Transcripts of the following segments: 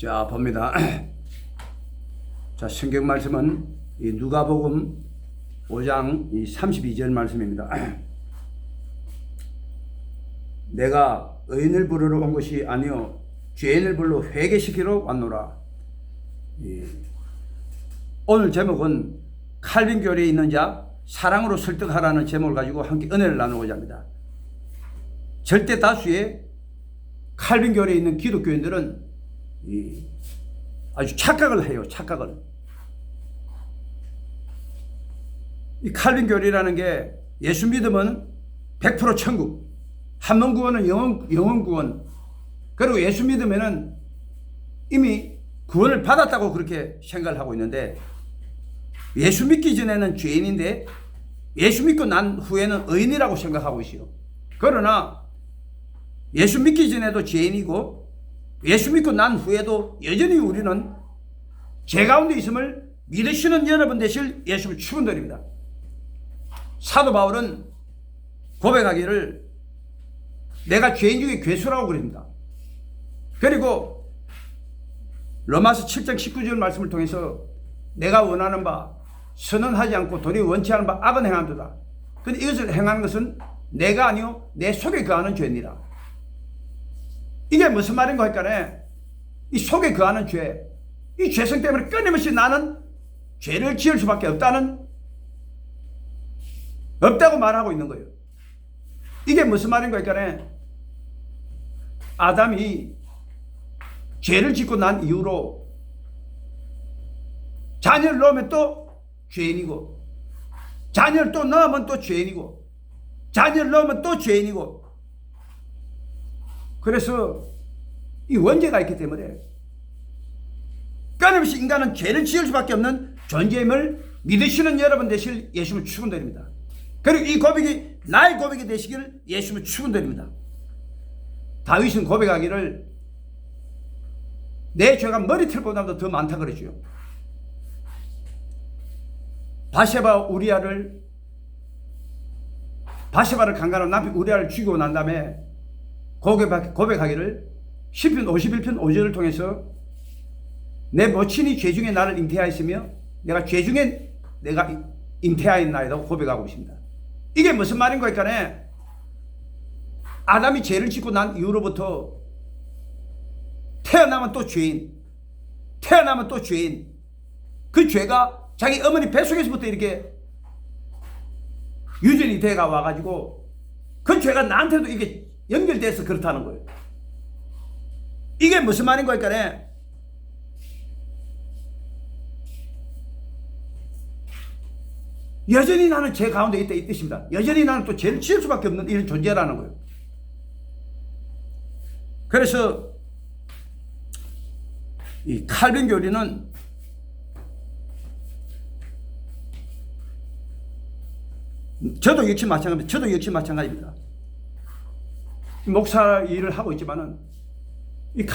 자, 봅니다. 자, 성경 말씀은 이 누가복음 5장 32절 말씀입니다. 내가 의인을 부르러 온 것이 아니요 죄인을 불러 회개시키러 왔노라. 오늘 제목은 칼빈 교리에 있는 자 사랑으로 설득하라는 제목을 가지고 함께 은혜를 나누고자 합니다. 절대 다수의 칼빈 교리에 있는 기독교인들은 아주 착각을 해요. 착각을. 이 칼빈 교리라는 게 예수 믿으면 100% 천국, 한 번 구원은 영원 구원, 그리고 예수 믿으면은 이미 구원을 받았다고 그렇게 생각을 하고 있는데, 예수 믿기 전에는 죄인인데 예수 믿고 난 후에는 의인이라고 생각하고 있어요. 그러나 예수 믿기 전에도 죄인이고 예수 믿고 난 후에도 여전히 우리는 죄 가운데 있음을 믿으시는 여러분 되실 예수를 축원드립니다. 사도 바울은 고백하기를 내가 죄인 중에 괴수라고 그럽니다. 그리고 로마서 7장 19절 말씀을 통해서 내가 원하는 바 선언하지 않고 도리어 원치 않은 바 악은 행한도다. 그런데 이것을 행하는 것은 내가 아니요 내 속에 거하는 죄니라. 이게 무슨 말인가 하니까 이 속에 거하는 죄, 이 죄성 때문에 끊임없이 나는 죄를 지을 수밖에 없다고 말하고 있는 거예요. 이게 무슨 말인가 하니까 아담이 죄를 짓고 난 이후로 자녀를 낳으면 또 죄인이고, 자녀를 또 낳으면 또 죄인이고, 자녀를 낳으면 또 죄인이고, 그래서 이 원죄가 있기 때문에 끊임없이 인간은 죄를 지을 수밖에 없는 존재임을 믿으시는 여러분 되실 예수를 축원드립니다. 그리고 이 고백이 나의 고백이 되시기를 예수를 축원드립니다. 다윗은 고백하기를 내 죄가 머리털보다도 더 많다 그러죠. 바세바를 강간한 남편 우리아를 죽이고 난 다음에 고백하기를 시편 51편 5절을 통해서 내 모친이 죄 중에 나를 잉태하였으며 내가 죄 중에 내가 잉태하였나이다고 고백하고 있습니다. 이게 무슨 말인가 하니까 아담이 죄를 짓고 난 이후로부터 태어나면 또 죄인, 태어나면 또 죄인, 그 죄가 자기 어머니 뱃속에서부터 이렇게 유전이 돼가 와가지고 그 죄가 나한테도 이게 연결돼서 그렇다는 거예요. 이게 무슨 말인 거니까 여전히 나는 죄 가운데 있다 이 뜻입니다. 여전히 나는 또 죄를 지을 수밖에 없는 이런 존재라는 거예요. 그래서 이 칼빈 교리는 저도 역시 마찬가지입니다. 목사 일을 하고 있지만은 이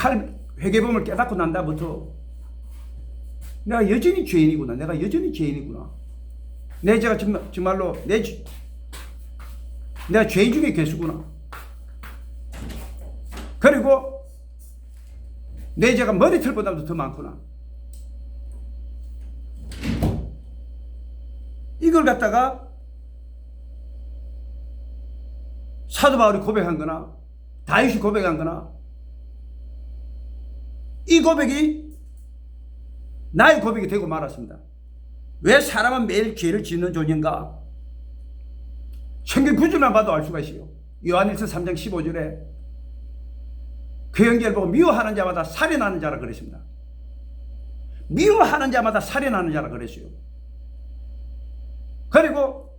회개범을 깨닫고 난 다음부터 내가 여전히 죄인이구나. 내 죄가 정말로 내가 죄인 중에 괴수구나. 그리고 내 죄가 머리털보다도 더 많구나. 이걸 갖다가 사도 바울이 고백한 거나 다윗이 고백한 거나 이 고백이 나의 고백이 되고 말았습니다. 왜 사람은 매일 죄를 짓는 존재인가? 성경 구절만 봐도 알 수가 있어요. 요한일서 3장 15절에 그 형제를 보고 미워하는 자마다 살인하는 자라 그랬습니다. 미워하는 자마다 살인하는 자라 그랬어요. 그리고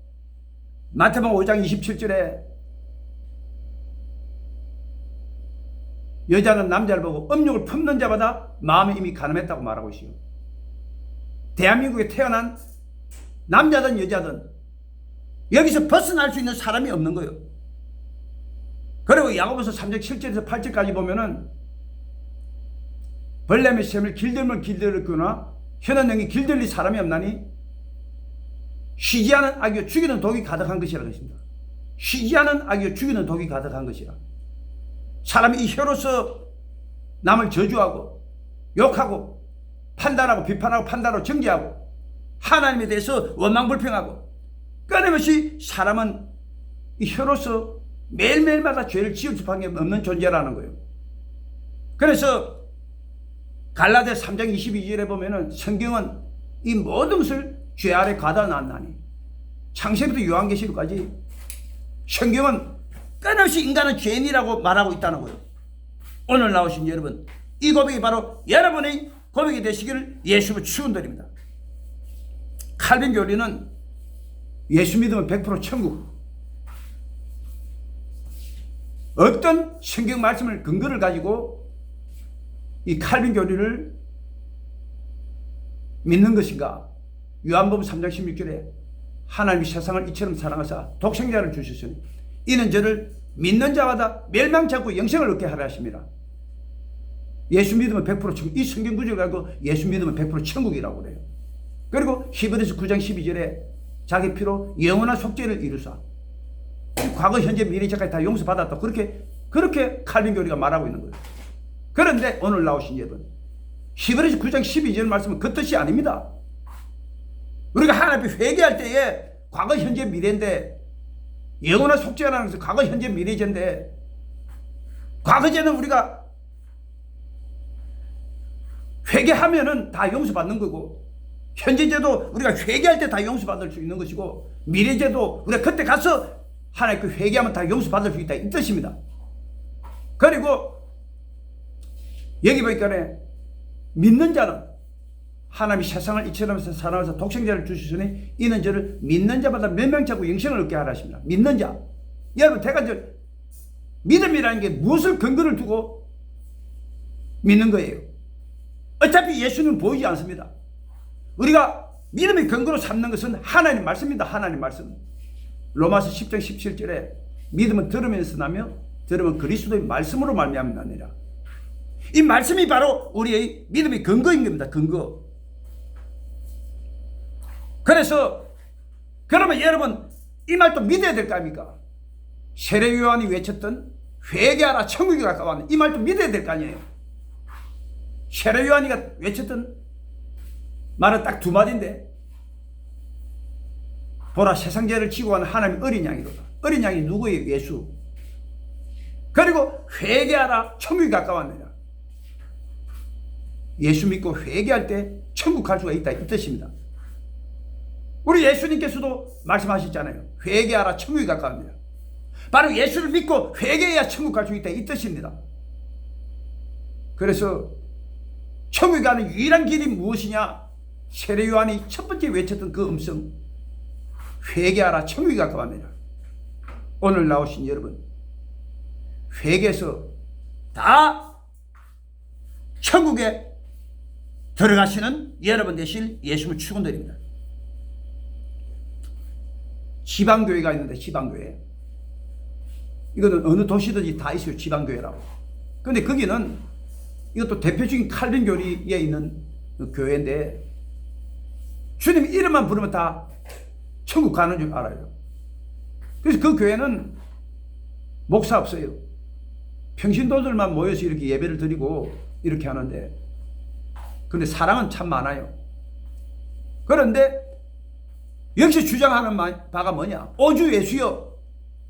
마태복음 5장 27절에 여자는 남자를 보고 음욕을 품는 자마다 마음이 이미 가늠했다고 말하고 있어요. 대한민국에 태어난 남자든 여자든 여기서 벗어날 수 있는 사람이 없는 거예요. 그리고 야고보서 3장 7절에서 8절까지 보면은 벌레의 셈을 길들거나 혀는 영이 길들릴 사람이 없나니 쉬지 않은 악이요 죽이는 독이 가득한 것이라고 했습니다. 쉬지 않은 악이요 죽이는 독이 가득한 것이라. 사람이 이 혀로서 남을 저주하고 욕하고 판단하고 비판하고 판단하고 정죄하고 하나님에 대해서 원망불평하고 끊임없이 사람은 이 혀로서 매일매일마다 죄를 지을 수밖에 없는 존재라는 거예요. 그래서 갈라디아 3장 22절에 보면은 성경은 이 모든 것을 죄 아래 가다 놨나니 창세부터 요한계시록까지 성경은 끊임없이 인간은 죄인이라고 말하고 있다는 거예요. 오늘 나오신 여러분, 이 고백이 바로 여러분의 고백이 되시기를 예수님을 축원드립니다. 칼빈 교리는 예수 믿으면 100% 천국, 어떤 성경 말씀을 근거를 가지고 이 칼빈 교리를 믿는 것인가? 요한복음 3장 16절에 하나님이 세상을 이처럼 사랑하사 독생자를 주셨으니 이는 저를 믿는 자마다 멸망치 않고 영생을 얻게 하려 하십니다. 예수 믿으면 100% 천국, 이 성경 구절 가지고 예수 믿으면 100% 천국이라고 그래요. 그리고 히브리서 9장 12절에 자기 피로 영원한 속죄를 이루사 과거 현재 미래까지 다 용서받았다, 그렇게 칼빈 교리가 말하고 있는 거예요. 그런데 오늘 나오신 여러분, 히브리서 9장 12절 말씀은 그 뜻이 아닙니다. 우리가 하나님 앞에 회개할 때에 과거 현재 미래인데, 영원한 속죄라는 것은 과거 현재 미래제인데, 과거제는 우리가 회개하면은 다 용서받는 거고, 현재제도 우리가 회개할 때 다 용서받을 수 있는 것이고, 미래제도 우리가 그때 가서 하나님께 회개하면 다 용서받을 수 있다, 이 뜻입니다. 그리고 여기 보니까 믿는 자는 하나님이 세상을 이처럼 사랑하사 독생자를 주시으니 이는 저를 믿는 자마다 멸망치 않고 영생을 얻게 하라 하십니다. 믿는 자, 여러분, 대간절 믿음이라는 게 무엇을 근거를 두고 믿는 거예요? 어차피 예수는 보이지 않습니다. 우리가 믿음의 근거로 삼는 것은 하나님 말씀입니다. 하나님 말씀. 로마서 10장 17절에 믿음은 들으면서 나며 들으면 그리스도의 말씀으로 말미암느니라. 이 말씀이 바로 우리의 믿음의 근거인 겁니다. 근거. 그래서 그러면 여러분, 이 말도 믿어야 될 거 아닙니까? 세례 요한이 외쳤던 회개하라 천국이 가까웠네, 이 말도 믿어야 될 거 아니에요. 세례 요한이가 외쳤던 말은 딱 두 마디인데, 보라 세상 죄를 지고 가는 하나님 어린 양이로다. 어린 양이 누구예요? 예수. 그리고 회개하라 천국이 가까웠느니라. 예수 믿고 회개할 때 천국 갈 수가 있다, 이 뜻입니다. 우리 예수님께서도 말씀하셨잖아요. 회개하라 천국이 가까웁니다. 바로 예수를 믿고 회개해야 천국 갈 수 있다, 이 뜻입니다. 그래서 천국에 가는 유일한 길이 무엇이냐? 세례 요한이 첫 번째 외쳤던 그 음성, 회개하라 천국이 가까웠느니라. 오늘 나오신 여러분, 회개해서 다 천국에 들어가시는 여러분 되실 예수님을 축원드립니다. 지방교회가 있는데, 지방교회, 이거는 어느 도시든지 다 있어요. 지방교회라고. 그런데 거기는 이것도 대표적인 칼빈 교리에 있는 그 교회인데, 주님 이름만 부르면 다 천국 가는 줄 알아요. 그래서 그 교회는 목사 없어요. 평신도들만 모여서 이렇게 예배를 드리고 이렇게 하는데, 근데 사랑은 참 많아요. 그런데 역시 주장하는 바가 뭐냐? 오주 예수여.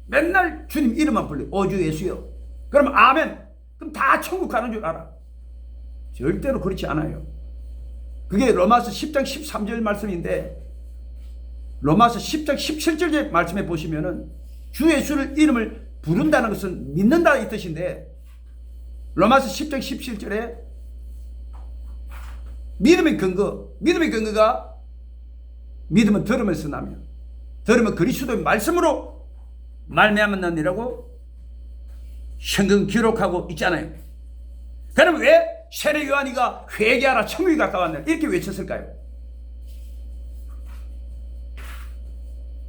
맨날 주님 이름만 불러요. 오주 예수여. 그러면 아멘. 그럼 다 천국 가는 줄 알아. 절대로 그렇지 않아요. 그게 로마서 10장 13절 말씀인데, 로마서 10장 17절 말씀에 보시면은 주 예수를 이름을 부른다는 것은 믿는다, 이 뜻인데, 로마서 10장 17절에 믿음의 근거가 믿음은 들으면서 나며 들으면 그리스도의 말씀으로 말미암았느니라고 성경 기록하고 있잖아요. 그럼 왜 세례 요한이가 회개하라 천국이 가까웠네 이렇게 외쳤을까요?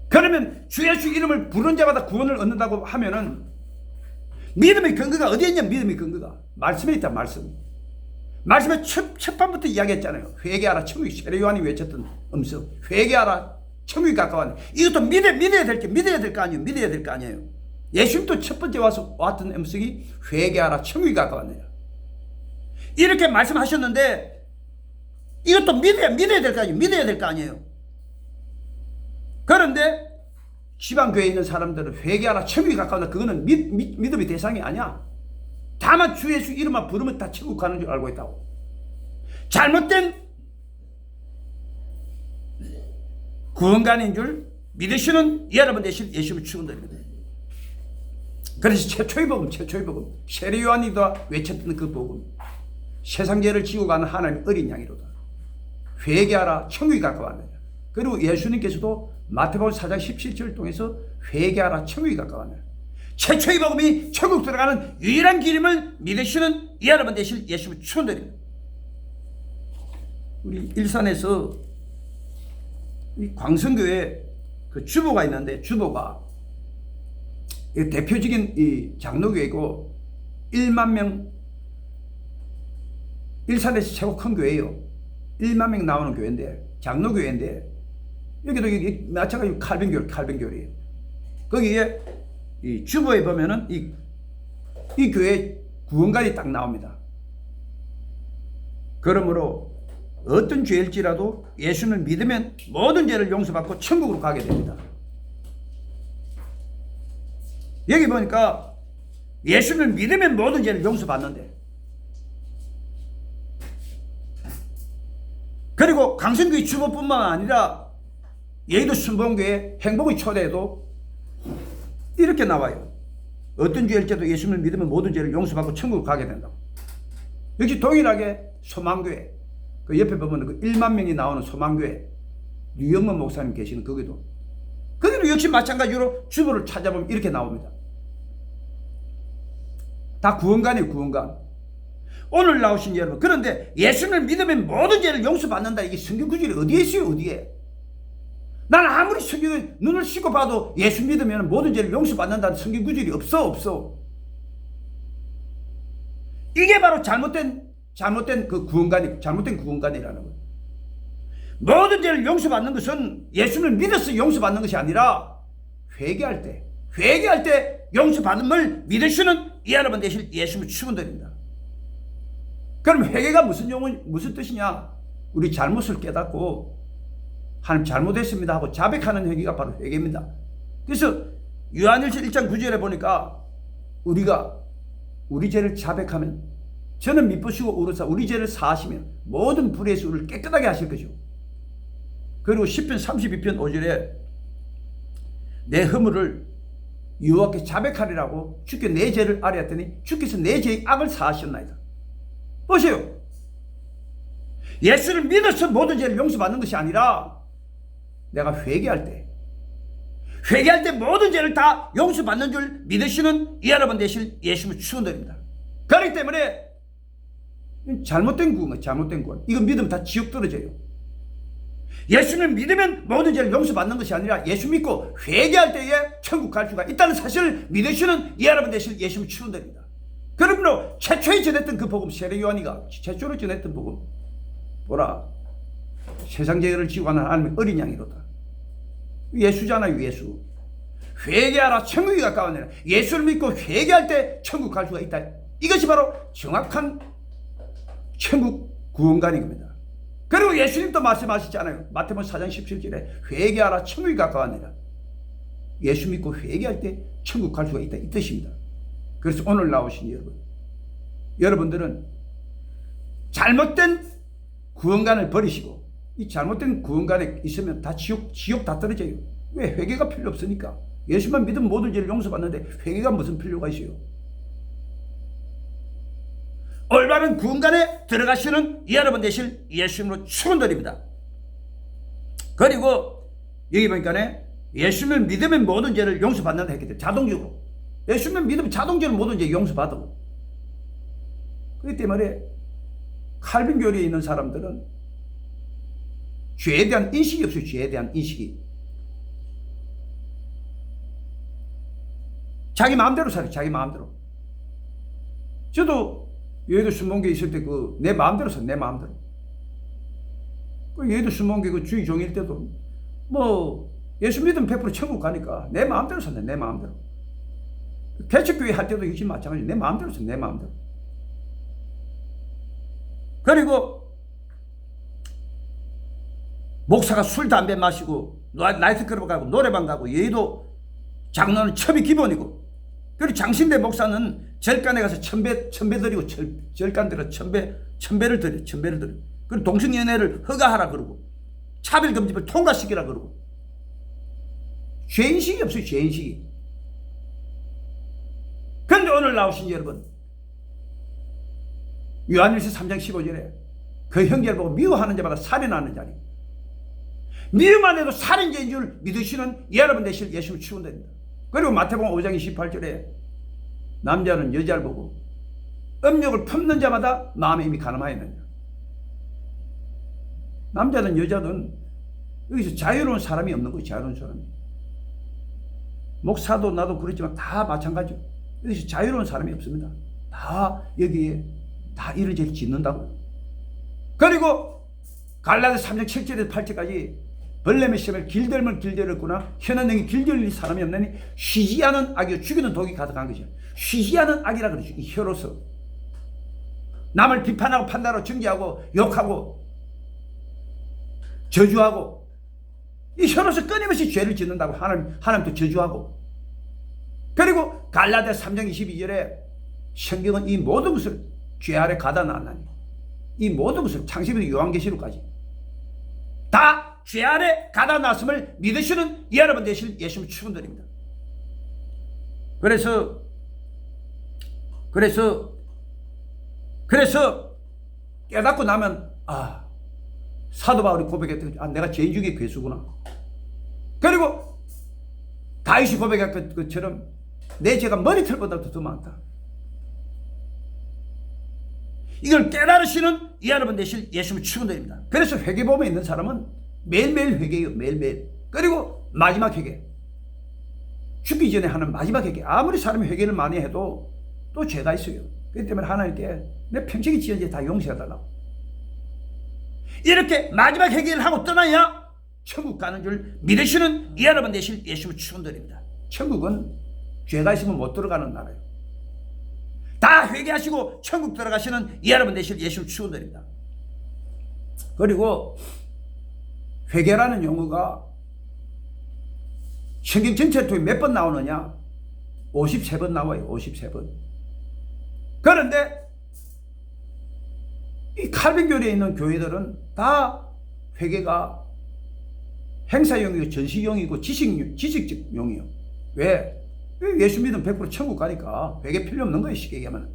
그러면 주 예수 이름을 부른 자마다 구원을 얻는다고 하면은 믿음의 근거가 어디에 있냐? 믿음의 근거가 말씀에 있다. 말씀에 첫 판부터 이야기했잖아요. 회개하라 천국이, 세례 요한이 외쳤던 음성, 회개하라 천국이 가까웠네. 이것도 믿어야 될 거 아니에요. 예수님도 첫 번째 와서 왔던 음성이 회개하라 천국이 가까웠네요. 이렇게 말씀하셨는데 이것도 믿어야 될 거 아니에요. 믿어야 될 거 아니에요. 그런데 지방교회에 있는 사람들은 회개하라 천국이 가까운다. 그거는 믿음의 대상이 아니야. 다만 주 예수 이름만 부르면 다 천국 가는 줄 알고 있다고. 잘못된 구원관인 줄 믿으시는 여러분 되실 예수를 축원드립니다. 그래서 최초의 복음 세례 요한이다 외쳤던 그 복음, 세상 죄를 지고 가는 하나님의 어린 양이로다. 회개하라 천국이 가까웠느냐. 그리고 예수님께서도 마태복음 4장 17절을 통해서 회개하라 천국이 가까웠느냐. 최초의 복음이 천국 들어가는 유일한 길임을 믿으시는 여러분 되실 예수를 축원드립니다. 우리 일산에서 이 광성교회 그 주보가 있는데, 주보가 대표적인 이 장로교회고 1만 명, 일산에서 최고 큰 교회예요. 1만 명 나오는 교회인데, 장로교회인데, 여기도 마찬가지로 칼빈교회예요. 거기에 이 주보에 보면은 이 교회 구원관이 딱 나옵니다. 그러므로 어떤 죄일지라도 예수를 믿으면 모든 죄를 용서받고 천국으로 가게 됩니다. 여기 보니까 예수를 믿으면 모든 죄를 용서받는데, 그리고 강성교회 주보뿐만 아니라 여의도 순복음교회 행복의 초대에도 이렇게 나와요. 어떤 죄일지라도 예수를 믿으면 모든 죄를 용서받고 천국으로 가게 된다고. 역시 동일하게 소망교회, 그 옆에 보면 그 1만 명이 나오는 소망교회 류영문 목사님 계시는 거기도 역시 마찬가지로 주보를 찾아보면 이렇게 나옵니다. 다 구원관이에요. 구원관. 오늘 나오신 여러분, 그런데 예수를 믿으면 모든 죄를 용서받는다. 이게 성경 구절이 어디에 있어요? 어디에? 나는 아무리 성경을 눈을 씻고 봐도 예수 믿으면 모든 죄를 용서받는다는 성경 구절이 없어. 이게 바로 잘못된 그 잘못된 구원관이라는 거예요. 모든 죄를 용서받는 것은 예수를 믿어서 용서받는 것이 아니라 회개할 때 용서받음을 믿으시는 여러분 되실 예수를 축원드립니다. 그럼 회개가 무슨 뜻이냐? 우리 잘못을 깨닫고 하나님 잘못했습니다 하고 자백하는 회개가 바로 회개입니다. 그래서 요한일서 1장 9절에 보니까 우리가 우리 죄를 자백하면 저는 미쁘시고 우르사 우리 죄를 사하시면 모든 불의에서 우리를 깨끗하게 하실 것이고, 그리고 10편 32편 5절에 내 허물을 여호와께 자백하리라고 주께 내 죄를 아뢰었더니 주께서 내 죄의 악을 사하셨나이다. 보세요. 예수를 믿어서 모든 죄를 용서받는 것이 아니라 내가 회개할 때 모든 죄를 다 용서받는 줄 믿으시는 여러분 되실 예수를 축원드립니다. 그렇기 때문에 잘못된 구원. 이건 믿으면 다 지옥 떨어져요. 예수를 믿으면 모든 죄를 용서받는 것이 아니라 예수 믿고 회개할 때에 천국 갈 수가 있다는 사실을 믿으시는 여러분 되실 예수를 축원드립니다. 그러므로 최초에 전했던 그 복음, 세례 요한이가 최초로 전했던 복음, 보라 세상 죄를 지고 가는 하나님의 어린 양이로다. 예수잖아요. 예수. 회개하라 천국이 가까웠느니라. 예수를 믿고 회개할 때 천국 갈 수가 있다. 이것이 바로 정확한 천국 구원관인 겁니다. 그리고 예수님도 말씀하셨잖아요. 마태복음 4장 17절에 회개하라 천국이 가까웠느니라. 예수 믿고 회개할 때 천국 갈 수가 있다, 이 뜻입니다. 그래서 오늘 나오신 여러분들은 잘못된 구원관을 버리시고, 이 잘못된 구원관에 있으면 다 지옥 다 떨어져요. 왜? 회개가 필요 없으니까. 예수만 믿으면 모든 죄를 용서받는데 회개가 무슨 필요가 있어요? 올바른 구원관에 들어가시는 여러분 되실 예수님으로 축원드립니다. 그리고 여기 보니까 예수님을 믿으면 모든 죄를 용서받는다 했기 때문에 자동적으로 예수님을 믿으면 자동적으로 모든 죄 용서받아. 그렇기 때문에 칼빈 교리에 있는 사람들은 죄에 대한 인식이 없어요. 죄에 대한 인식이. 자기 마음대로 살아요. 자기 마음대로. 저도 여의도 순복음교회 있을 때 내 마음대로 살아요. 내 마음대로. 여의도 순복음교회 그 주의 종일 때도 예수 믿으면 100% 천국 가니까 내 마음대로 산다. 내 마음대로. 개척교회 할 때도 역시 마찬가지로 내 마음대로 산다. 내 마음대로. 그리고 목사가 술, 담배 마시고 나이트클럽 가고 노래방 가고 여의도 장로는 첩이 기본이고, 그리고 장신대 목사는 절간에 가서 천배 드리고 절간 들어 천배를 드려. 그리고 동성연애를 허가하라 그러고 차별금지법을 통과시키라 그러고 죄인식이 없어요. 죄인식이. 그런데 오늘 나오신 여러분, 요한일서 3장 15절에 그 형제를 보고 미워하는 자마다 살인하는 자니, 미움만 해도 살인자인 줄 믿으시는 여러분 되실 예수를 축원드립니다. 그리고 마태복음 5장 28절에 남자는 여자를 보고 음욕을 품는 자마다 마음에 이미 가늠하였느냐. 남자든 여자든 여기서 자유로운 사람이 없는 거예요. 자유로운 사람이. 목사도 나도 그렇지만 다 마찬가지예요. 여기서 자유로운 사람이 없습니다. 다 여기에 다 이런저런 짓는다고요. 그리고 갈라디아서 3장 7절에서 8절까지 벌레의 시험을 길들었구나. 현원능이 길들일 사람이 없나니 쉬지 않은 악이요 죽이는 독이 가득한 것이요. 쉬지 않은 악이라 그러죠. 이 혀로서 남을 비판하고 판단하고 정죄하고 욕하고 저주하고, 이 혀로서 끊임없이 죄를 짓는다고 하나님도 저주하고. 그리고 갈라디아서 3장 22절에 성경은 이 모든 것을 죄 아래 가다 놨나니, 이 모든 것을 창세기부터 요한계시록까지 다 죄 아래 가다 놨음을 믿으시는 여러분 되실 예수님 축원드립니다. 그래서 깨닫고 나면 사도 바울이 고백했던 내가 죄인 중에 괴수구나. 그리고 다윗이 고백했던 것처럼 내 죄가 머리털보다 더 많다. 이걸 깨달으시는 여러분 되실 예수님 축원드립니다. 그래서 회개범에 있는 사람은 매일매일 회개해요. 매일매일. 그리고 마지막 회개, 죽기 전에 하는 마지막 회개. 아무리 사람이 회개를 많이 해도 또 죄가 있어요. 그렇기 때문에 하나님께 내 평생이 지은 죄 다 용서해달라고. 이렇게 마지막 회개를 하고 떠나야 천국 가는 줄 믿으시는 여러분 되실 예수님 축원드립니다. 천국은 죄가 있으면 못 들어가는 나라예요. 다 회개하시고 천국 들어가시는 여러분 되실 예수님 축원드립니다. 그리고 회개라는 용어가 성경 전체에 몇 번 나오느냐? 53번 나와요. 53번. 그런데 이 칼빈교리에 있는 교회들은 다 회개가 행사용이고 전시용이고 지식용이요. 왜? 예수 믿으면 100% 천국 가니까 회개 필요 없는 거예요. 쉽게 얘기하면.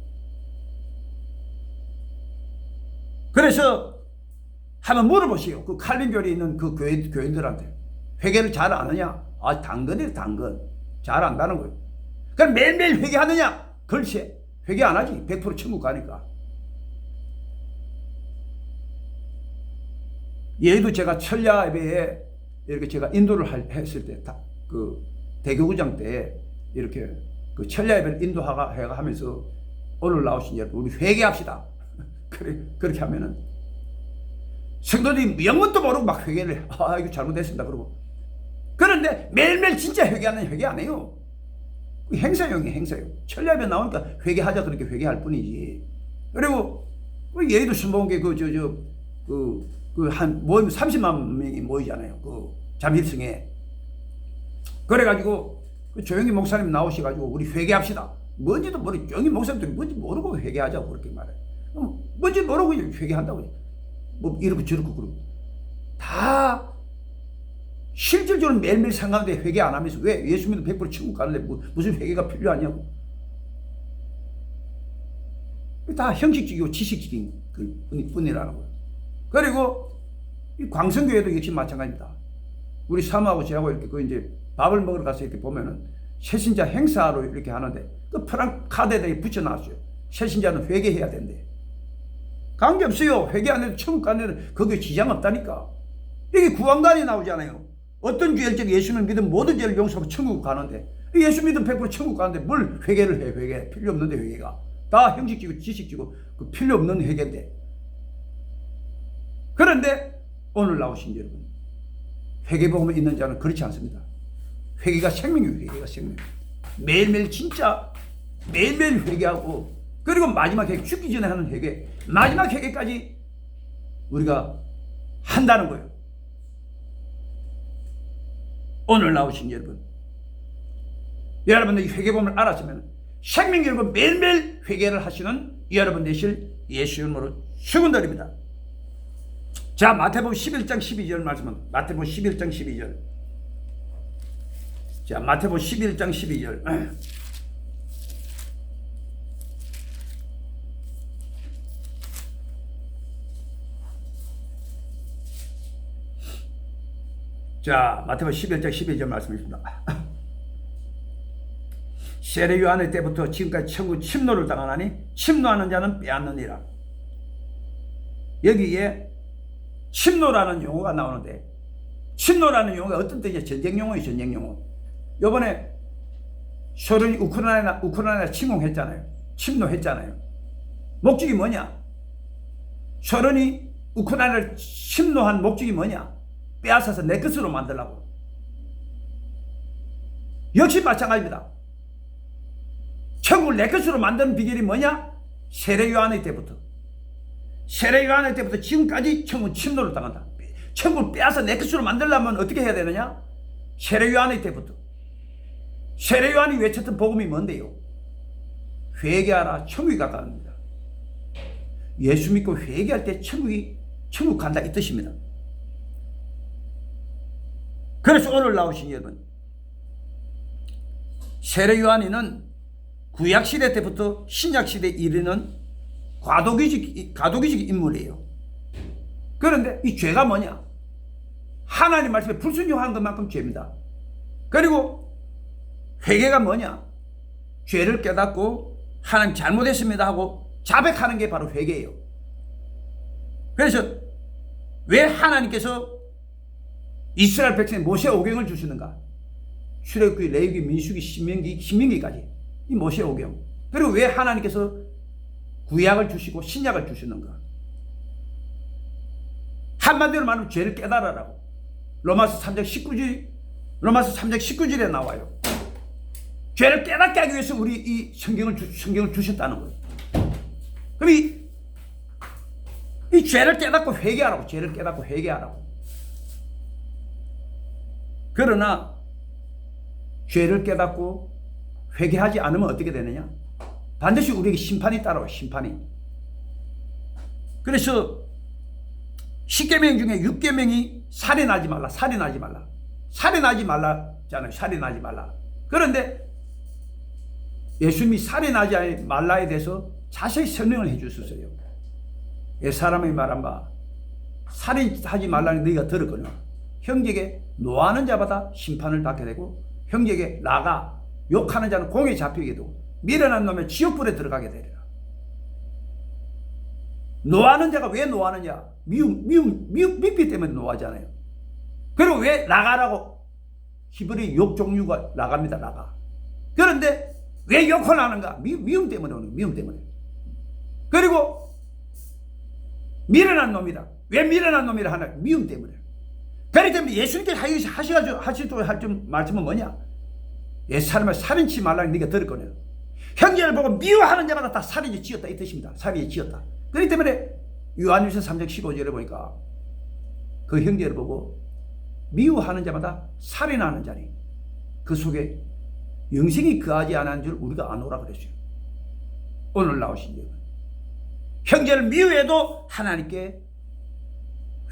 그래서 한번 물어보시오. 그 칼빈교리에 있는 그 교인들한테 회개를 잘 아느냐? 당근이에요. 당근. 잘 안다는 거예요. 그럼 매일매일 회개하느냐? 글쎄, 회개 안 하지. 100% 천국 가니까. 얘도 제가 철야 예배에 이렇게 제가 인도를 했을 때, 그 대교구장 때 이렇게 그 철야 예배를 인도해가 하면서 오늘 나오신 여러분, 우리 회개합시다. 그렇게 하면은 성도들이 영문도 모르고 막 회개를 해. 이거 잘못했습니다. 그러고. 그런데 매일매일 진짜 회개 안 해요. 행사용이에요. 행사용. 철야 예배 나오니까 회개하자 그렇게 회개할 뿐이지. 그리고 얘도 순복음 게 한 모임 30만 명이 모이잖아요. 그 잠실성에. 그래가지고 그 조영희 목사님 나오셔가지고 우리 회개합시다. 뭔지도 모르고, 조영희 목사님도 뭔지 모르고 회개하자고 그렇게 말해요. 뭔지 모르고 회개한다고. 뭐 이렇게 저렇게 그러고. 다 실질적으로 매일매일 상가운데 회개 안 하면서 왜 예수 믿으면 100% 천국 가는데 무슨 회개가 필요하냐고. 다 형식적이고 지식적인 뿐이라는 거예요. 그리고 이 광성교회도 역시 마찬가지입니다. 우리 사모하고 저하고 이렇게 이제 밥을 먹으러 가서 이렇게 보면은 새신자 행사로 이렇게 하는데 그 프랑카드에다 붙여놨어요. 새신자는 회개해야 된대. 관계없어요. 회개 안 해도 천국 가는 데는 거기에 지장 없다니까. 이게 구원관이 나오잖아요. 어떤 죄를 지어 예수를 믿으면 모든 죄를 용서하고 천국 가는데, 예수 믿으면 100% 천국 가는데 뭘 회개를 해. 회개 필요 없는데. 회개가 다 형식적이고 지식적이고 그 필요 없는 회개인데. 그런데 오늘 나오신 여러분, 회개복음에 있는 자는 그렇지 않습니다. 회개가 생명이에요. 회개가 생명. 매일매일 진짜 매일매일 회개하고, 그리고 마지막 회개, 죽기 전에 하는 회개, 마지막 회개까지 우리가 한다는 거예요. 오늘 나오신 여러분들 이 회개범을 알았으면 생명기록은 매일매일 회개를 하시는 여러분 되실 예수 이름으로 축원드립니다. 자, 마태복음 11장 12절 말씀은 마태복음 11장 12절. 자, 마태복음 11장 12절. 자, 마태복음 11장 12절 말씀입니다. 세례 요한의 때부터 지금까지 천국 침노를 당하나니 침노하는 자는 빼앗느니라. 여기에 침노라는 용어가 나오는데, 침노라는 용어가 어떤 뜻이냐? 전쟁 용어예요. 전쟁 용어. 요번에 소련이 우크라이나 침공했잖아요. 침노했잖아요. 목적이 뭐냐? 소련이 우크라이나를 침노한 목적이 뭐냐? 빼앗아서 내 것으로 만들라고. 역시 마찬가지입니다. 천국을 내 것으로 만드는 비결이 뭐냐? 세례 요한의 때부터 지금까지 천국 침노를 당한다. 천국을 빼앗아 내 것으로 만들려면 어떻게 해야 되느냐? 세례 요한의 때부터. 세례 요한이 외쳤던 복음이 뭔데요? 회개하라, 천국이 가까웁니다. 예수 믿고 회개할 때 천국 간다, 이 뜻입니다. 그래서 오늘 나오신 여러분, 세례 요한이는 구약시대 때부터 신약시대에 이르는 과도기적 인물이에요. 그런데 이 죄가 뭐냐? 하나님 말씀에 불순종한 것만큼 죄입니다. 그리고 회개가 뭐냐? 죄를 깨닫고 하나님 잘못했습니다 하고 자백하는 게 바로 회개예요. 그래서 왜 하나님께서 이스라엘 백성에 모세 오경을 주시는가? 출애굽기, 레위기, 민수기, 신명기까지 이 모세 오경. 그리고 왜 하나님께서 구약을 주시고 신약을 주시는가? 한마디로 말하면 죄를 깨달으라고. 로마서 3장 19절에 나와요. 죄를 깨닫게 하기 위해서 우리 이 성경을 주셨다는 거예요. 그럼 이 죄를 깨닫고 회개하라고. 죄를 깨닫고 회개하라고. 그러나 죄를 깨닫고 회개하지 않으면 어떻게 되느냐? 반드시 우리에게 심판이 따라와요. 심판이. 그래서 10계명 중에 6계명이 살인하지 말라. 살인하지 말라잖아요. 살인하지 말라. 그런데 예수님이 살인하지 말라에 대해서 자세히 설명을 해 주셨어요. 사람이 말한 바 살인하지 말라는 너희가 들었거니와 형제에게 노하는 자마다 심판을 받게 되고 형제에게 나가 욕하는 자는 공에 잡히게 되고 미련한 놈의 지옥불에 들어가게 되리라. 노하는 자가 왜 노하느냐? 미움비 때문에 노하잖아요. 그리고 왜 나가라고? 히브리 욕 종류가 나갑니다. 나가. 그런데 왜 욕을 하는가? 미움 때문에 오는 거예요. 미움 때문에. 그리고 미련한 놈이다. 왜 미련한 놈이라 하나? 미움 때문에. 그렇기 때문에 예수님께서 하시도록 할 말씀은 뭐냐? 사람을 살인치 말라는 네가 들을 거네요. 형제를 보고 미워하는 자마다 다 살인이 지었다 이 뜻입니다. 살인이 지었다. 그렇기 때문에 요한일서 3장 15절에 보니까 그 형제를 보고 미워하는 자마다 살인하는 자니 그 속에 영생이 거하지 않은 줄 우리가 아노라 그랬어요. 오늘 나오신 여러분, 형제를 미워해도 하나님께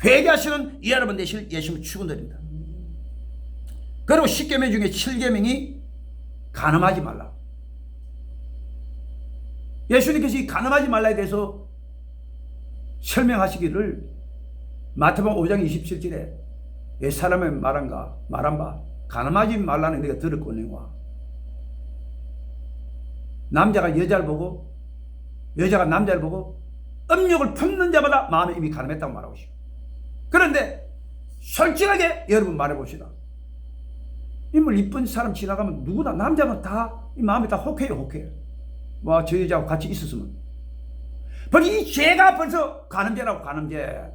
회개하시는 여러분 되실 예수님 축원드립니다. 그리고 10계명 중에 7계명이 간음하지 말라. 예수님께서 이 간음하지 말라에 대해서 설명하시기를 마태복음 5장 27절에 사람의 말한 바 간음하지 말라는 네가 들었거니와 남자가 여자를 보고 여자가 남자를 보고 음욕을 품는 자마다 마음에 이미 간음했다고 말하고 있어요. 그런데 솔직하게 여러분 말해봅시다. 인물 이쁜 사람 지나가면 누구나 남자면 다 마음이 다 혹해요. 혹해요. 와, 저 여자하고 같이 있었으면. 벌써 이 죄가 벌써 간음죄라고. 간음죄.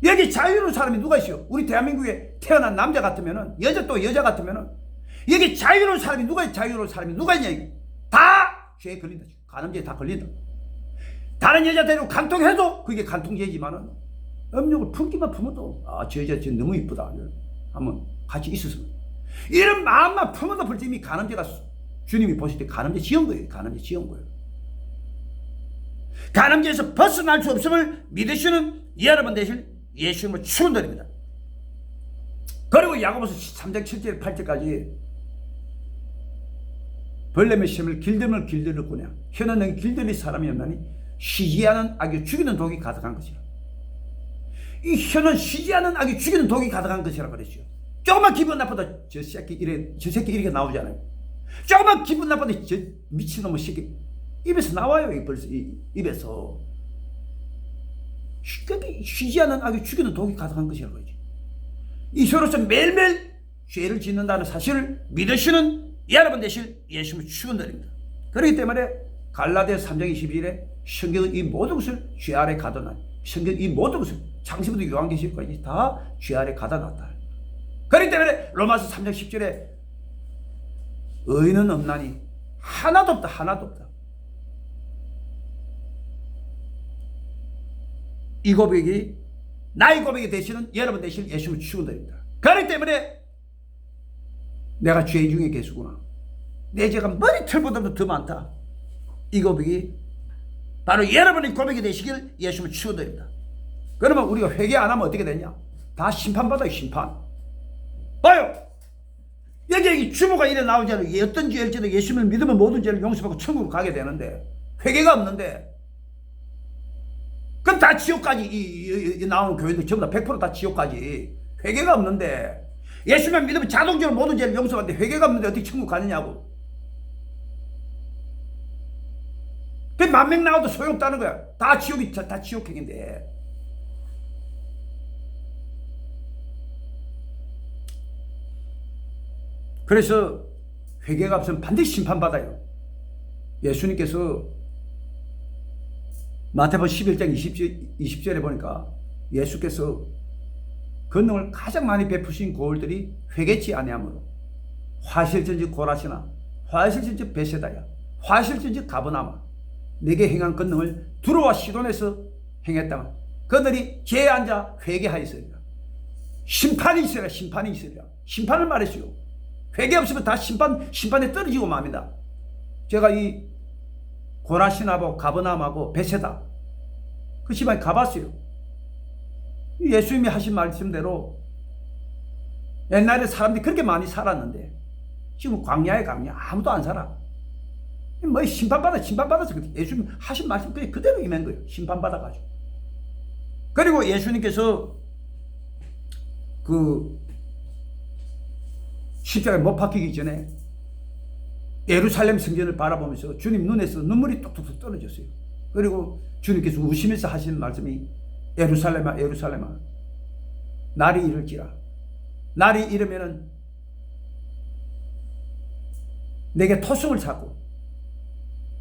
여기 자유로운 사람이 누가 있어요? 우리 대한민국에 태어난 남자 같으면은 여자 같으면은 여기 자유로운 사람이 누가 있냐? 다 죄에 걸린다. 간음죄에 다 걸린다. 다른 여자 데리고 간통해도 그게 간통죄지만은 음욕을 품기만 품어도 저 여자 진짜 너무 이쁘다 한번 같이 있었으면 이런 마음만 품어도 벌써 이미 간음죄가 주님이 보실 때 간음죄 지은 거예요. 간음죄 지은 거예요. 간음죄에서 벗어날 수 없음을 믿으시는 여러분 되실 예수님을 축원드립니다. 그리고 야고보서 3장 7절 8절까지 벌레의 심을 길들였구나. 혀는 너희 길들일 사람이 없나니 쉬지 않은 악이 죽이는 독이 가득한 것이라. 이 혀는 쉬지 않은 악이 죽이는 독이 가득한 것이라 그랬죠. 조금만 기분 나빠도 저 새끼 이렇게 나오잖아요. 조금만 기분 나빠도 저 미친놈의 새끼 입에서 나와요. 벌써 입에서 쉬지 않은 악이 죽이는 독이 가득한 것이라 그러죠. 이 혀로서 매일매일 죄를 짓는다는 사실을 믿으시는 여러분 되실 예수님을 축원드립니다. 그렇기 때문에 갈라디아서 3장 21절에 성경의 이 모든 것을 죄 아래 가둬놔. 성경 이 모든 것을 창세부터 요한계시록까지 다 죄 아래 가둬놨다. 그렇기 때문에 로마서 3장 10절에 의인은 없나니 하나도 없다. 하나도 없다. 이 고백이 나의 고백이 되시는 여러분 되실 예수님을 축원드립니다. 그렇기 때문에 내가 죄 중에 계수구나. 내 죄가 머리털보다도 더 많다. 이 고백이 바로 여러분의 고백이 되시길 예수님을 축원드립니다. 그러면 우리가 회개 안 하면 어떻게 되냐? 다 심판받아요. 심판. 봐요. 여기 주보가 이래 나오잖아요. 어떤 죄일지도 예수님을 믿으면 모든 죄를 용서받고 천국으로 가게 되는데 회개가 없는데 그럼 다 지옥까지 나오는 교회들 전부 다 100% 지옥까지 회개가 없는데 예수님을 믿으면 자동적으로 모든 죄를 용서받는데 회개가 없는데 어떻게 천국 가느냐고. 그 10,000명 나와도 소용없다는 거야. 다 지옥행인데. 그래서 회개가 없으면 반드시 심판받아요. 예수님께서 마태복음 11장 20절에 보니까 예수께서 권능을 가장 많이 베푸신 고을들이 회개치 아니하므로 화실전즉 고라시나 화실전즉 베세다야 화실전즉 가버나마 내게 행한 권능을 두로와 시돈에서 행했다면 그들이 죄에 앉아 회개하였으리라. 심판이 있으리라. 심판이 있으리라. 심판을 말했어요. 회개 없으면 다 심판에 떨어지고 맙니다. 제가 이 고라시나하고 가버나움하고 베세다 그 집안에 가봤어요. 예수님이 하신 말씀대로 옛날에 사람들이 그렇게 많이 살았는데 지금 광야 아무도 안 살아. 뭐 심판받아서 예수님 하신 말씀 그대로 임한 거예요. 심판받아가지고. 그리고 예수님께서 그 십자가에 못 박히기 전에 예루살렘 성전을 바라보면서 주님 눈에서 눈물이 뚝뚝 떨어졌어요. 그리고 주님께서 우시면서 하시는 말씀이 예루살렘아 예루살렘아 날이 이를지라 날이 이르면은 내게 토성을 쌓고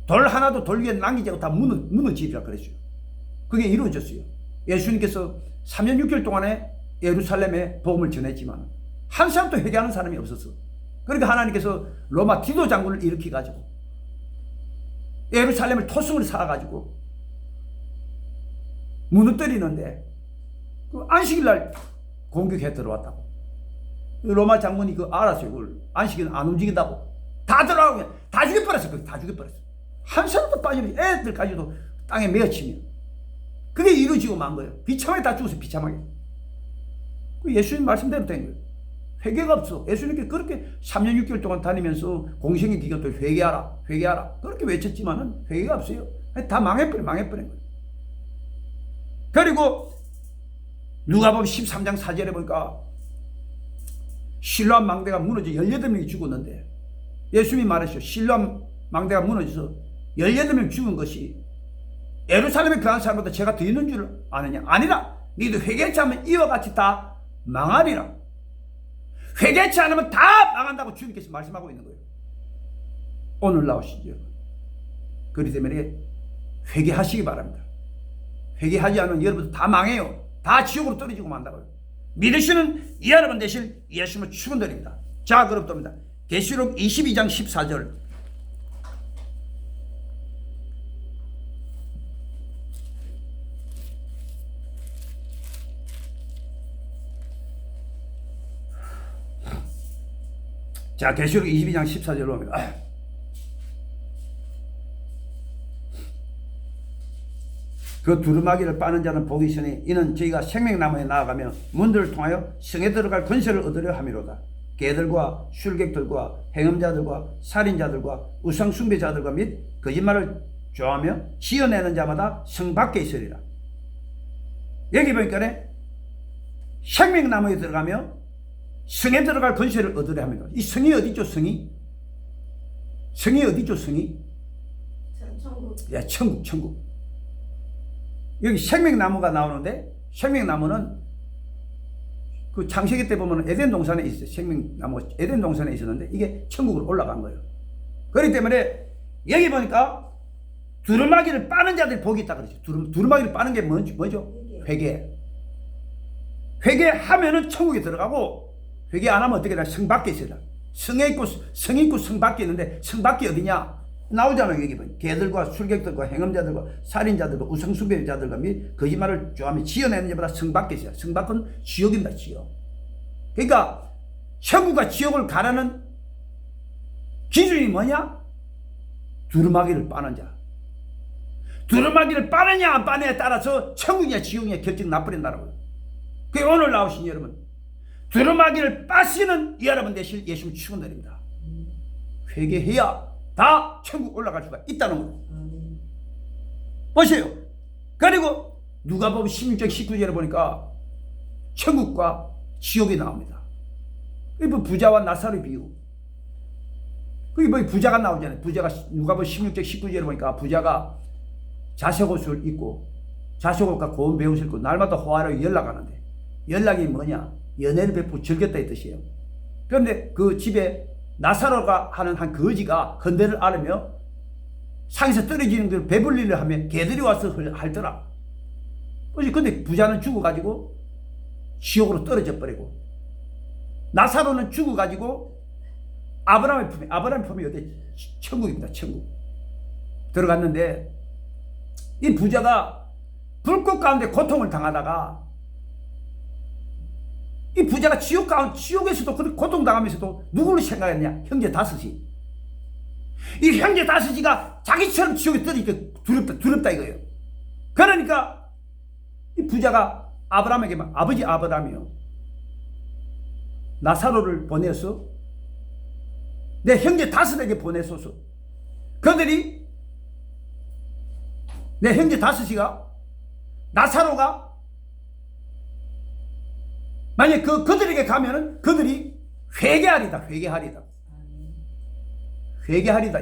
돌 하나도 돌 위에 남기지 않고 다 무너지리라 그랬어요. 그게 이루어졌어요. 예수님께서 3년 6개월 동안에 예루살렘에 복음을 전했지만 한 사람도 회개하는 사람이 없었어. 그러니까 하나님께서 로마 디도 장군을 일으켜가지고 예루살렘을 토성을 쌓아가지고 무너뜨리는데 그 안식일날 공격해 들어왔다고. 로마 장군이 그 알았어요. 그걸 안식일 안 움직인다고. 다 들어가고 다 죽여버렸어. 다 죽여버렸어. 한 사람도 빠지면 애들까지도 땅에 메어치면 그게 이루어지고 만 거예요. 비참하게 다 죽었어요. 비참하게. 그 예수님 말씀대로 된 거예요. 회개가 없어. 예수님께 그렇게 3년 6개월 동안 다니면서 공생의 기간 동안 회개하라 그렇게 외쳤지만은 회개가 없어요. 다 망해버린 거예요. 그리고 누가복음 13장 4절에 보니까 실로암 망대가 무너져 18명이 죽었는데 예수님이 말했어요. 실로암 망대가 무너져서 18명 죽은 것이 예루살렘에 거한 사람보다 죄가 더 있는 줄 아느냐? 아니라 너희도 회개치 않으면 이와 같이 다 망하리라. 회개치 않으면 다 망한다고 주님께서 말씀하고 있는 거예요. 오늘 나오시죠. 그렇기 때문에 회개하시기 바랍니다. 회개하지 않으면 여러분들 다 망해요. 다 지옥으로 떨어지고 만다고요. 믿으시는 여러분 되실 예수님을 축원드립니다. 자, 그럼 또입니다. 계시록 22장 14절. 자, 계시록 22장 14절로 봅니다. 그 두루마기를 빠는 자는 복이 있으니 이는 저희가 생명나무에 나아가며 문들을 통하여 성에 들어갈 권세를 얻으려 함이로다. 개들과 술객들과 행음자들과 살인자들과 우상숭배자들과 및 거짓말을 좋아하며 지어내는 자마다 성 밖에 있으리라. 여기 보니까 생명나무에 들어가며 성에 들어갈 권세를 얻으려 합니다. 이 성이 어디죠? 성이 어디죠? 성이? 천국. 야, 천국. 여기 생명나무가 나오는데, 생명나무는 그 창세기 때 보면 에덴 동산에 있어요. 생명나무가 에덴 동산에 있었는데 이게 천국으로 올라간 거예요. 그렇기 때문에 여기 보니까 두루마기를 빠는 자들이 복이 있다 그러죠. 두루마기를 빠는 게 뭐죠? 회개. 회개하면은 천국에 들어가고, 회개 안 하면 어떻게 되나? 성 밖에 있어요. 성이 있고 성 밖에 있는데, 성 밖에 어디냐? 나오잖아요. 여기 보면 개들과 술객들과 행음자들과 살인자들과 우상숭배자들과 및 거짓말을 좋아하며 지어내는 자마다 성 밖에 있어요. 성 밖은 지옥입니다. 지옥. 그러니까 천국과 지옥을 가르는 기준이 뭐냐? 두루마기를 빠는 자. 두루마기를 빠느냐 안 빠느냐에 따라서 천국이냐 지옥이냐 결정 나버린다라고요. 그게 오늘 나오신 여러분, 두루마기를 빠시는 여러분 되실 예수님 축원드립니다. 회개해야 다 천국 올라갈 수가 있다는 거예요. 보세요. 그리고 누가복음 16장 19절에 보니까 천국과 지옥이 나옵니다. 부자와 나사로의 비유. 그게 뭐 부자가 나오잖아요. 부자가 누가복음 16장 19절에 보니까 부자가 자색옷을 입고 자색옷과 고운 배옷을 입고 날마다 호화로 연락하는데, 연락이 뭐냐? 연애를 베푸고 즐겼다 이 뜻이에요. 그런데 그 집에 나사로가 하는 한 거지가 헌데를 앓으며 상에서 떨어지는 걸 배불리려 하면 개들이 와서 핥더라. 근데 부자는 죽어가지고 지옥으로 떨어져 버리고, 나사로는 죽어가지고 아브라함의 품이 어디? 천국입니다. 천국. 들어갔는데 이 부자가 불꽃 가운데 고통을 당하다가, 이 부자가 지옥에서도 그렇게 고통당하면서도 누구를 생각했냐? 형제 다섯이. 이 형제 다섯이가 자기처럼 지옥에 떨어지니까 두렵다 이거예요. 그러니까 이 부자가 아브라함에게 막, 아버지 아브라함이요, 나사로를 보내서 내 형제 다섯에게 보내소서. 그들이, 내 형제 다섯이가, 나사로가 만약 그들에게 가면은 그들이 회개하리다.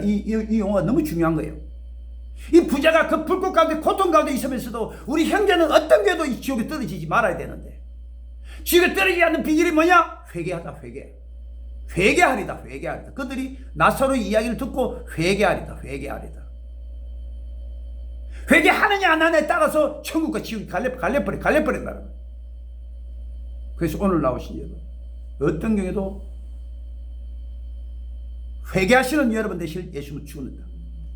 이 용어가 너무 중요한 거예요. 이 부자가 그 불꽃 가운데 고통 가운데 있으면서도 우리 형제는 어떤 게도 이 지옥에 떨어지지 말아야 되는데, 지옥에 떨어지지 않는 비결이 뭐냐? 회개하다. 회개하리다. 그들이 나사로의 이야기를 듣고 회개하리다. 회개하느냐 안 하느냐에 따라서 천국과 지옥이 갈려버린다는 거예요. 그래서 오늘 나오신 여러분, 어떤 경우에도 회개하시는 여러분 되실 예수님을 축원합니다.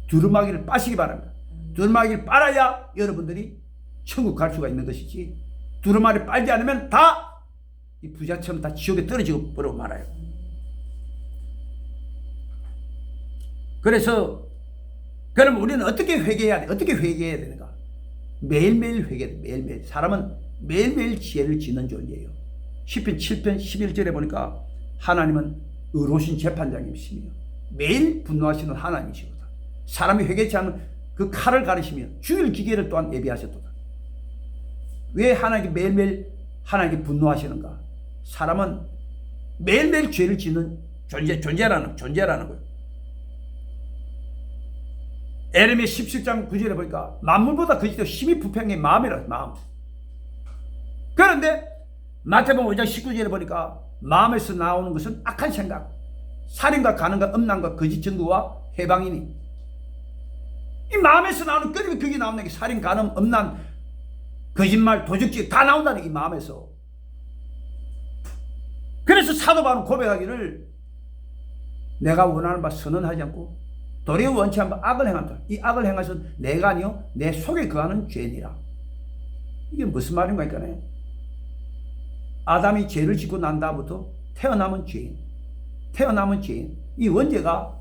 두루마기를 빠시기 바랍니다. 두루마기를 빨아야 여러분들이 천국 갈 수가 있는 것이지, 두루마기를 빨지 않으면 다 이 부자처럼 다 지옥에 떨어지고 버리고 말아요. 그래서 그럼 우리는 어떻게 회개해야 돼? 어떻게 회개해야 되는가? 매일매일 회개해. 매일매일. 사람은 매일매일 지혜를 짓는 존재예요. 시편 7편 11절에 보니까 하나님은 의로우신 재판장님이시며 매일 분노하시는 하나님이시거든. 사람이 회개치 않으면 그 칼을 가르시며 죽일 기계를 또한 예비하셨도다. 왜 하나님께 매일매일 하나님께 분노하시는가? 사람은 매일매일 죄를 짓는 존재라는 거예요. 에레미야 17장 9절에 보니까 만물보다 거짓되어 힘이 부패한 게 마음이라. 마음. 그런데 마태복음 5장 19절에 보니까 마음에서 나오는 것은 악한 생각, 살인과 간음과 음란과 거짓 증거와 해방이니, 이 마음에서 나오는 끓이면 그게 나오는 게 살인, 간음, 음란, 거짓말, 도적질 다 나온다는 이 마음에서. 그래서 사도 바울은 고백하기를, 내가 원하는 바 선언하지 않고 도리어 원치 않은 바 악을 행한다. 이 악을 행해서 내가 아니요 내 속에 거하는 죄니라. 이게 무슨 말인가? 아담이 죄를 짓고 난 다음부터 태어나면 죄인. 태어남은 죄인. 이 원죄가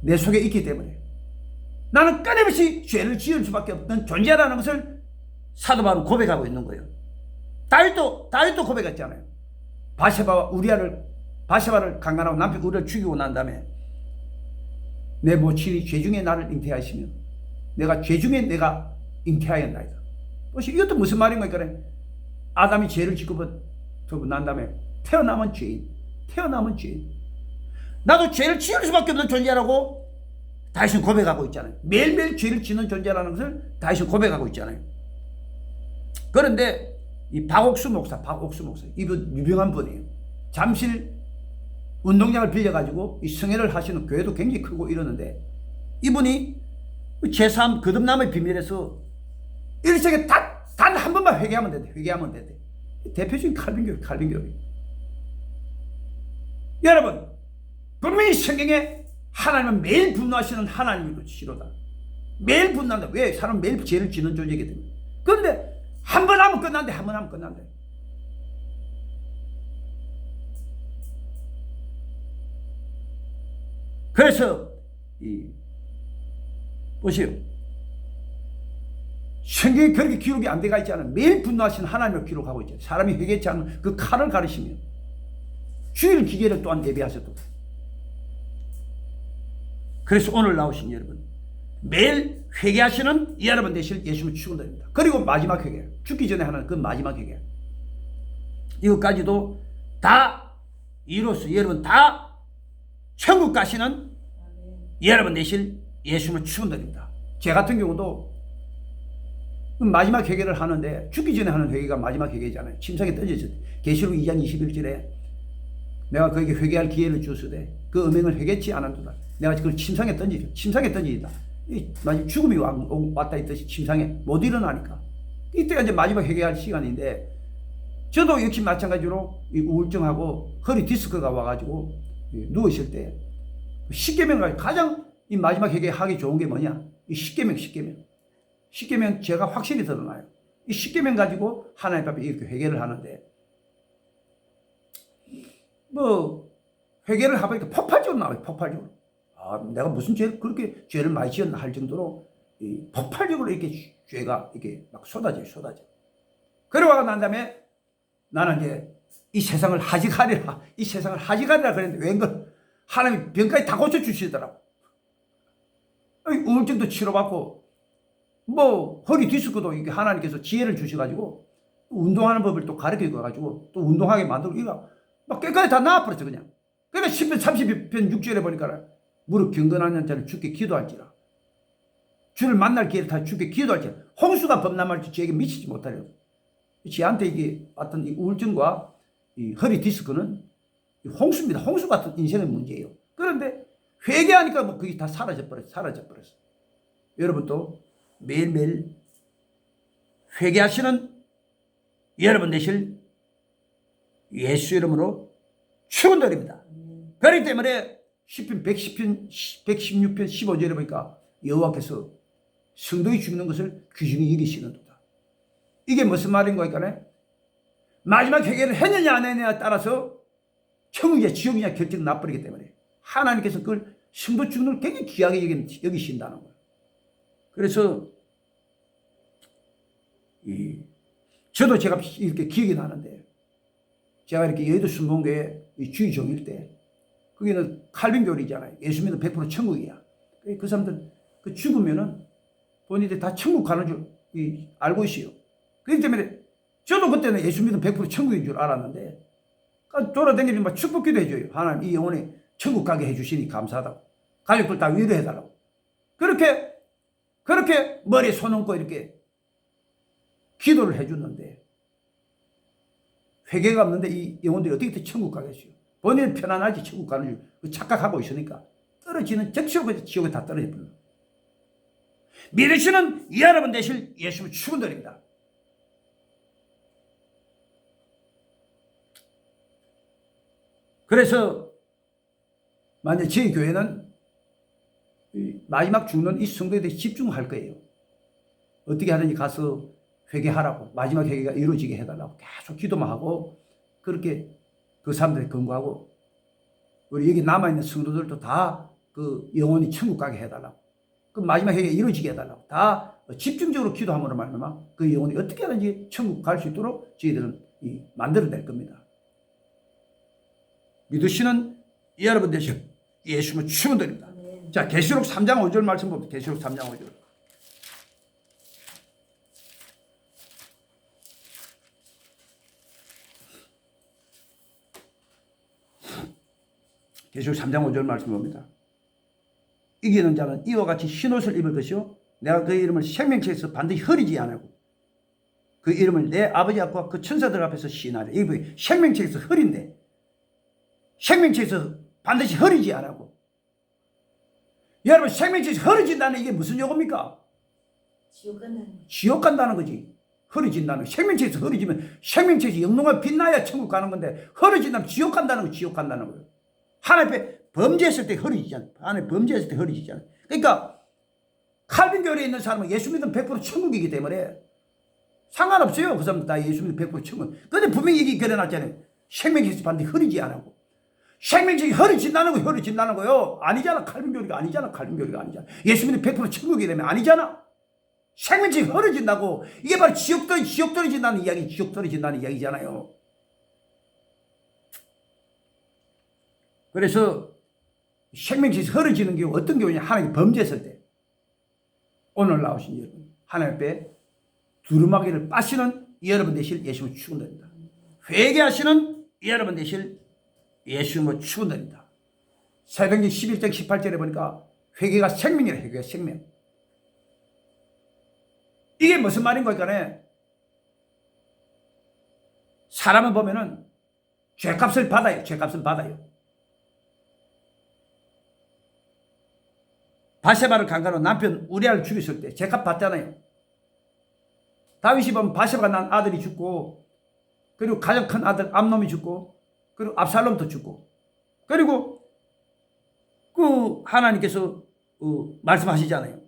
내 속에 있기 때문에 나는 끊임없이 죄를 지을 수밖에 없는 존재라는 것을 사도 바울은 고백하고 있는 거예요. 다윗도 고백했잖아요. 바세바를 강간하고 남편 우리를 죽이고 난 다음에 내 모친이 죄 중에 나를 잉태하시며 내가 죄 중에 내가 잉태하였나이다. 이것도 무슨 말인 거니까 아담이 죄를 짓고 난 다음에 태어남은 죄인. 나도 죄를 지을 수밖에 없는 존재라고 다윗은 고백하고 있잖아요. 매일매일 죄를 짓는 존재라는 것을 다윗은 고백하고 있잖아요. 그런데 이 박옥수 목사 이분 유명한 분이에요. 잠실 운동장을 빌려가지고 이 성회를 하시는 교회도 굉장히 크고 이러는데 이분이 제3 거듭남의 비밀에서 일생에 단 한 번만 회개하면 된대. 대표적인 칼빈교회. 여러분, 분명히 성경에 하나님은 매일 분노하시는 하나님이시로다. 매일 분노한다. 왜? 사람은 매일 죄를 짓는 존재이기 때문에. 그런데 한 번 하면 끝난대. 그래서 보시오. 성경에 그렇게 기록이 안 돼가 있지 않아요. 매일 분노하시는 하나님을 기록하고 있죠. 사람이 회개치 않은 그 칼을 가르치며 주일 기계를 또한 예비하셔도. 그래서 오늘 나오신 여러분, 매일 회개하시는 여러분 되실 예수님을 축원드립니다. 그리고 마지막 회개, 죽기 전에 하는 그 마지막 회개, 이것까지도 다 이로써 여러분 다 천국 가시는 여러분 되실 예수님을 축원드립니다. 제 같은 경우도 마지막 회개를 하는데 죽기 전에 하는 회개가 마지막 회개잖아요. 침상에 던져졌을 때 계시록 2장 21절에 내가 그에게 회개할 기회를 주었으되 그 음행을 회개치 않았도다. 내가 그걸 침상에 던지다. 마지막 죽음이 왔다 했듯이 침상에 못 일어나니까 이때가 이제 마지막 회개할 시간인데 저도 역시 마찬가지로 이 우울증하고 허리 디스크가 와가지고 누워있을 때 십계명 가장 이 마지막 회개하기 좋은 게 뭐냐? 이 십계명 제가 확실히 드러나요. 이 십계명 가지고 하나님 앞에 이렇게 회개를 하는데 회개를 하보니까 폭발적으로 나와요. 폭발적으로. 내가 무슨 그렇게 죄를 많이 지었나 할 정도로 폭발적으로 이렇게 죄가 이렇게 막 쏟아져요. 그러고 난 다음에 나는 이제 이 세상을 하직하리라 그랬는데 웬걸 하나님이 병까지 다 고쳐주시더라고. 우울증도 치료받고 허리 디스크도 이게 하나님께서 지혜를 주셔가지고 운동하는 법을 또 가르쳐 줘가지고 또 운동하게 만들고 이거 막 깨끗이 다 나아버렸어 그냥. 그러니까 10편 30편 6절에 보니까 무릎 경건하는 자는 주께 기도할지라. 주를 만날 기회를 다 주께 기도할지라. 홍수가 범람할지 저에게 미치지 못하려. 저한테 이게 어떤 이 우울증과 이 허리 디스크는 홍수입니다. 홍수 같은 인생의 문제예요. 그런데 회개하니까 그게 다 사라져버렸어. 여러분도 매일매일 회개하시는 여러분 되실 예수 이름으로 축원드립니다. 그렇기 때문에 시편 116편 15절에 보니까 여호와께서 성도의 죽는 것을 귀중히 여기시는도다. 이게 무슨 말인 거니까 마지막 회개를 했느냐 안 했느냐에 따라서 천국이냐 지옥이냐 결정을 나버리기 때문에 하나님께서 그걸 성도 죽는 걸 굉장히 귀하게 여기신다는 거예요. 그래서 저도 제가 이렇게 기억이 나는데 제가 이렇게 여의도 순복음교회 주의 종일 때 거기는 칼빈 교리잖아요. 예수 믿으면 100% 천국이야. 그 사람들 죽으면은 본인들이 다 천국 가는 줄 알고 있어요. 그렇기 때문에 저도 그때는 예수 믿으면 100% 천국인 줄 알았는데 돌아다니면서 막 축복기도 해줘요. 하나님 이 영혼이 천국 가게 해주시니 감사하다고. 가족들 다 위로해달라고. 그렇게 머리에 손 얹고 이렇게 기도를 해주는데 회개가 없는데 이 영혼들이 어떻게 천국 가겠어요? 본인은 편안하지 천국 가는 줄 착각하고 있으니까 떨어지는 적시로 지옥에 다 떨어져 버려요. 믿으시는 여러분 되실 예수를 축원드립니다. 그래서 만약 저희 교회는 마지막 죽는 이 성도에 대해 집중할 거예요. 어떻게 하든지 가서 회개하라고 마지막 회개가 이루어지게 해달라고 계속 기도만 하고 그렇게 그 사람들이 근거하고 우리 여기 남아있는 성도들도 다 그 영혼이 천국 가게 해달라고 그 마지막 회개 이루어지게 해달라고 다 집중적으로 기도함으로 말미암아 그 영혼이 어떻게 하든지 천국 갈 수 있도록 저희들은 만들어낼 겁니다. 믿으시는 여러분 되시고 예수님을 축원드립니다. 자, 계시록 3장 5절 말씀 봅니다. 계시록 3장 5절. 계시록 3장 5절 말씀 봅니다. 이기는 자는 이와 같이 흰옷을 입을 것이요 내가 그 이름을 생명책에서 반드시 흐리지 않고 그 이름을 내 아버지 앞과 그 천사들 앞에서 시인하리. 이게 생명책에서 흐린데 생명책에서 반드시 흐리지 않고 여러분 생명책에서 흐려진다는 이게 무슨 용어입니까? 지옥 간다는 지옥 간다는 거지. 흐려진다는 거. 생명책에서 흐려지면 생명책에서 영롱하게 빛나야 천국 가는 건데 흐려진다면 지옥 간다는 거. 지옥 간다는 거예요. 하나님 앞에 범죄했을 때 흐려지잖아. 하나님 범죄했을 때 흐려지잖아. 그러니까 칼빈 교회에 있는 사람은 예수 믿으면 100% 천국이기 때문에 상관없어요. 그 사람들 다 예수 믿으면 100% 천국. 그런데 분명히 얘기 그려놨잖아요. 생명책에서 반드시 흐리지 않고 생명책이 흐려진다는 거 흐려진다는 거요. 아니잖아. 칼빈 교회가 아니잖아. 칼빈 교회가 아니잖아. 예수 믿으면 100% 천국이 되면 아니잖아. 생명책이 흐려진다고 이게 바로 지옥 떨어진다는 이야기, 지옥 떨어진다는 이야기잖아요. 그래서 생명책이 흐려지는 경우 어떤 경우냐? 하나님 범죄했을 때 오늘 나오신 여러분 하나님 앞에 두루마기를 빠시는 여러분 되실 예수님을 축원드립니다. 회개하시는 여러분 되실 예수님을 축원드립니다. 사도행전 11장 18절에 보니까 회개가 생명이라. 회개가 생명. 이게 무슨 말인 거니까 사람을 보면은 죄값을 받아요. 죄값을 받아요. 바세바를 강간으로 남편 우리아를 죽였을 때 죄값 받잖아요. 다윗이 보면 바세바가 난 아들이 죽고 그리고 가장 큰 아들 암놈이 죽고 그리고 압살롬도 죽고 그리고 그 하나님께서 말씀하시잖아요.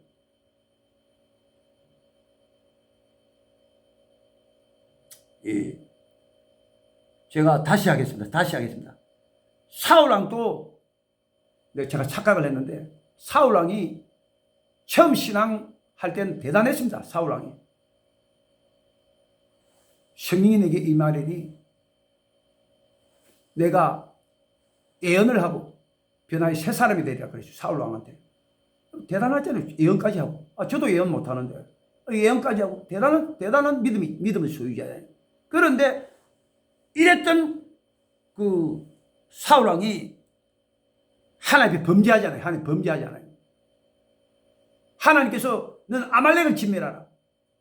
예. 제가 다시 하겠습니다. 사울왕도 제가 착각을 했는데 사울왕이 처음 신앙할 때는 대단했습니다. 사울왕이. 성령이 내게 임하리니 내가 예언을 하고 변화의 새 사람이 되리라 그랬죠. 사울왕한테. 대단하잖아요. 예언까지 하고. 저도 예언 못하는데 예언까지 하고 대단한 믿음의 소유자예요. 그런데 이랬던 그 사울왕이 하나님 범죄하잖아요. 하나님 범죄하잖아요. 하나님께서 너는 아말렉을 진멸하라.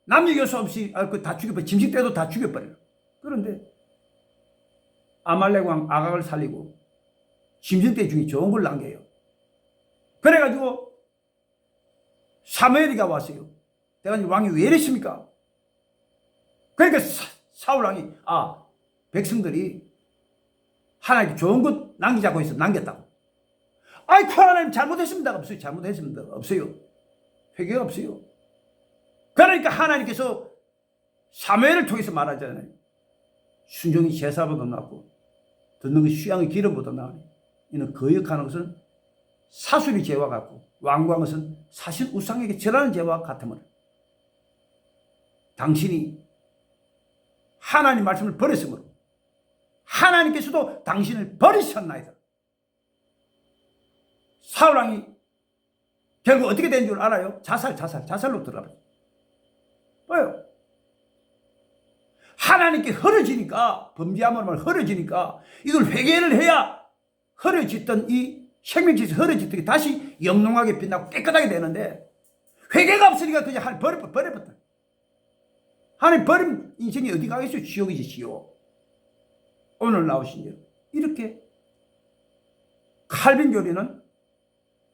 남녀 여소 없이 다 죽여버려. 짐승 때도 다 죽여버려. 그런데 아말렉 왕 아각을 살리고 짐승 때 중에 좋은 걸 남겨요. 그래가지고 사무엘이가 왔어요. 내가 왕이 왜 이랬습니까? 그러니까 사울왕이 백성들이 하나님께 좋은 것 남기자고 해서 남겼다고. 아이고 하나님 잘못했습니다. 없어요. 잘못했습니다. 없어요. 회개가 없어요. 그러니까 하나님께서 사무엘을 통해서 말하잖아요. 순종이 제사보다 낫고 듣는 것이 수양의 기름보다 나으니 이는 거역하는 것은 사술의 죄와 같고 완고한 것은 사실 우상에게 절하는 죄와 같으므로 당신이 하나님 말씀을 버렸으므로 하나님께서도 당신을 버리셨나이다. 사울왕이 결국 어떻게 된 줄 알아요? 자살로 들어가요. 뭐요? 하나님께 흐려지니까, 범죄함으로 흐려지니까 이걸 회개를 해야 흐려졌던 이 생명체에서 흐려졌던 게 다시 영롱하게 빛나고 깨끗하게 되는데 회개가 없으니까 그냥 하나님 버려버렸다. 하나님 버린 인생이 어디 가겠어요? 지옥이지, 지옥. 오늘 나오신 일 이렇게 칼빈 교리는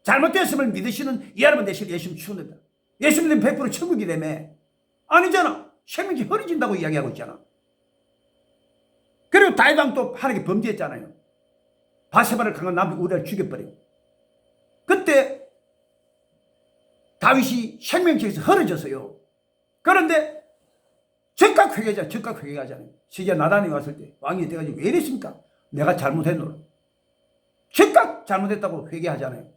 잘못됐음을 믿으시는 여러분 되실 예수님 축원합니다. 예수 믿으면 100% 천국이 되며 아니잖아. 생명이 흐려진다고 이야기하고 있잖아. 그리고 다윗왕 또 하나님께 범죄했잖아요. 바세바를 강한 남편 우리아를 죽여버려요. 그때 다윗이 생명체에서 흐려졌어요. 그런데 즉각 회개하잖아요. 시기야 나단이 왔을 때 왕이 돼가지고 왜 이랬습니까? 내가 잘못했노라. 즉각 잘못했다고 회개하잖아요.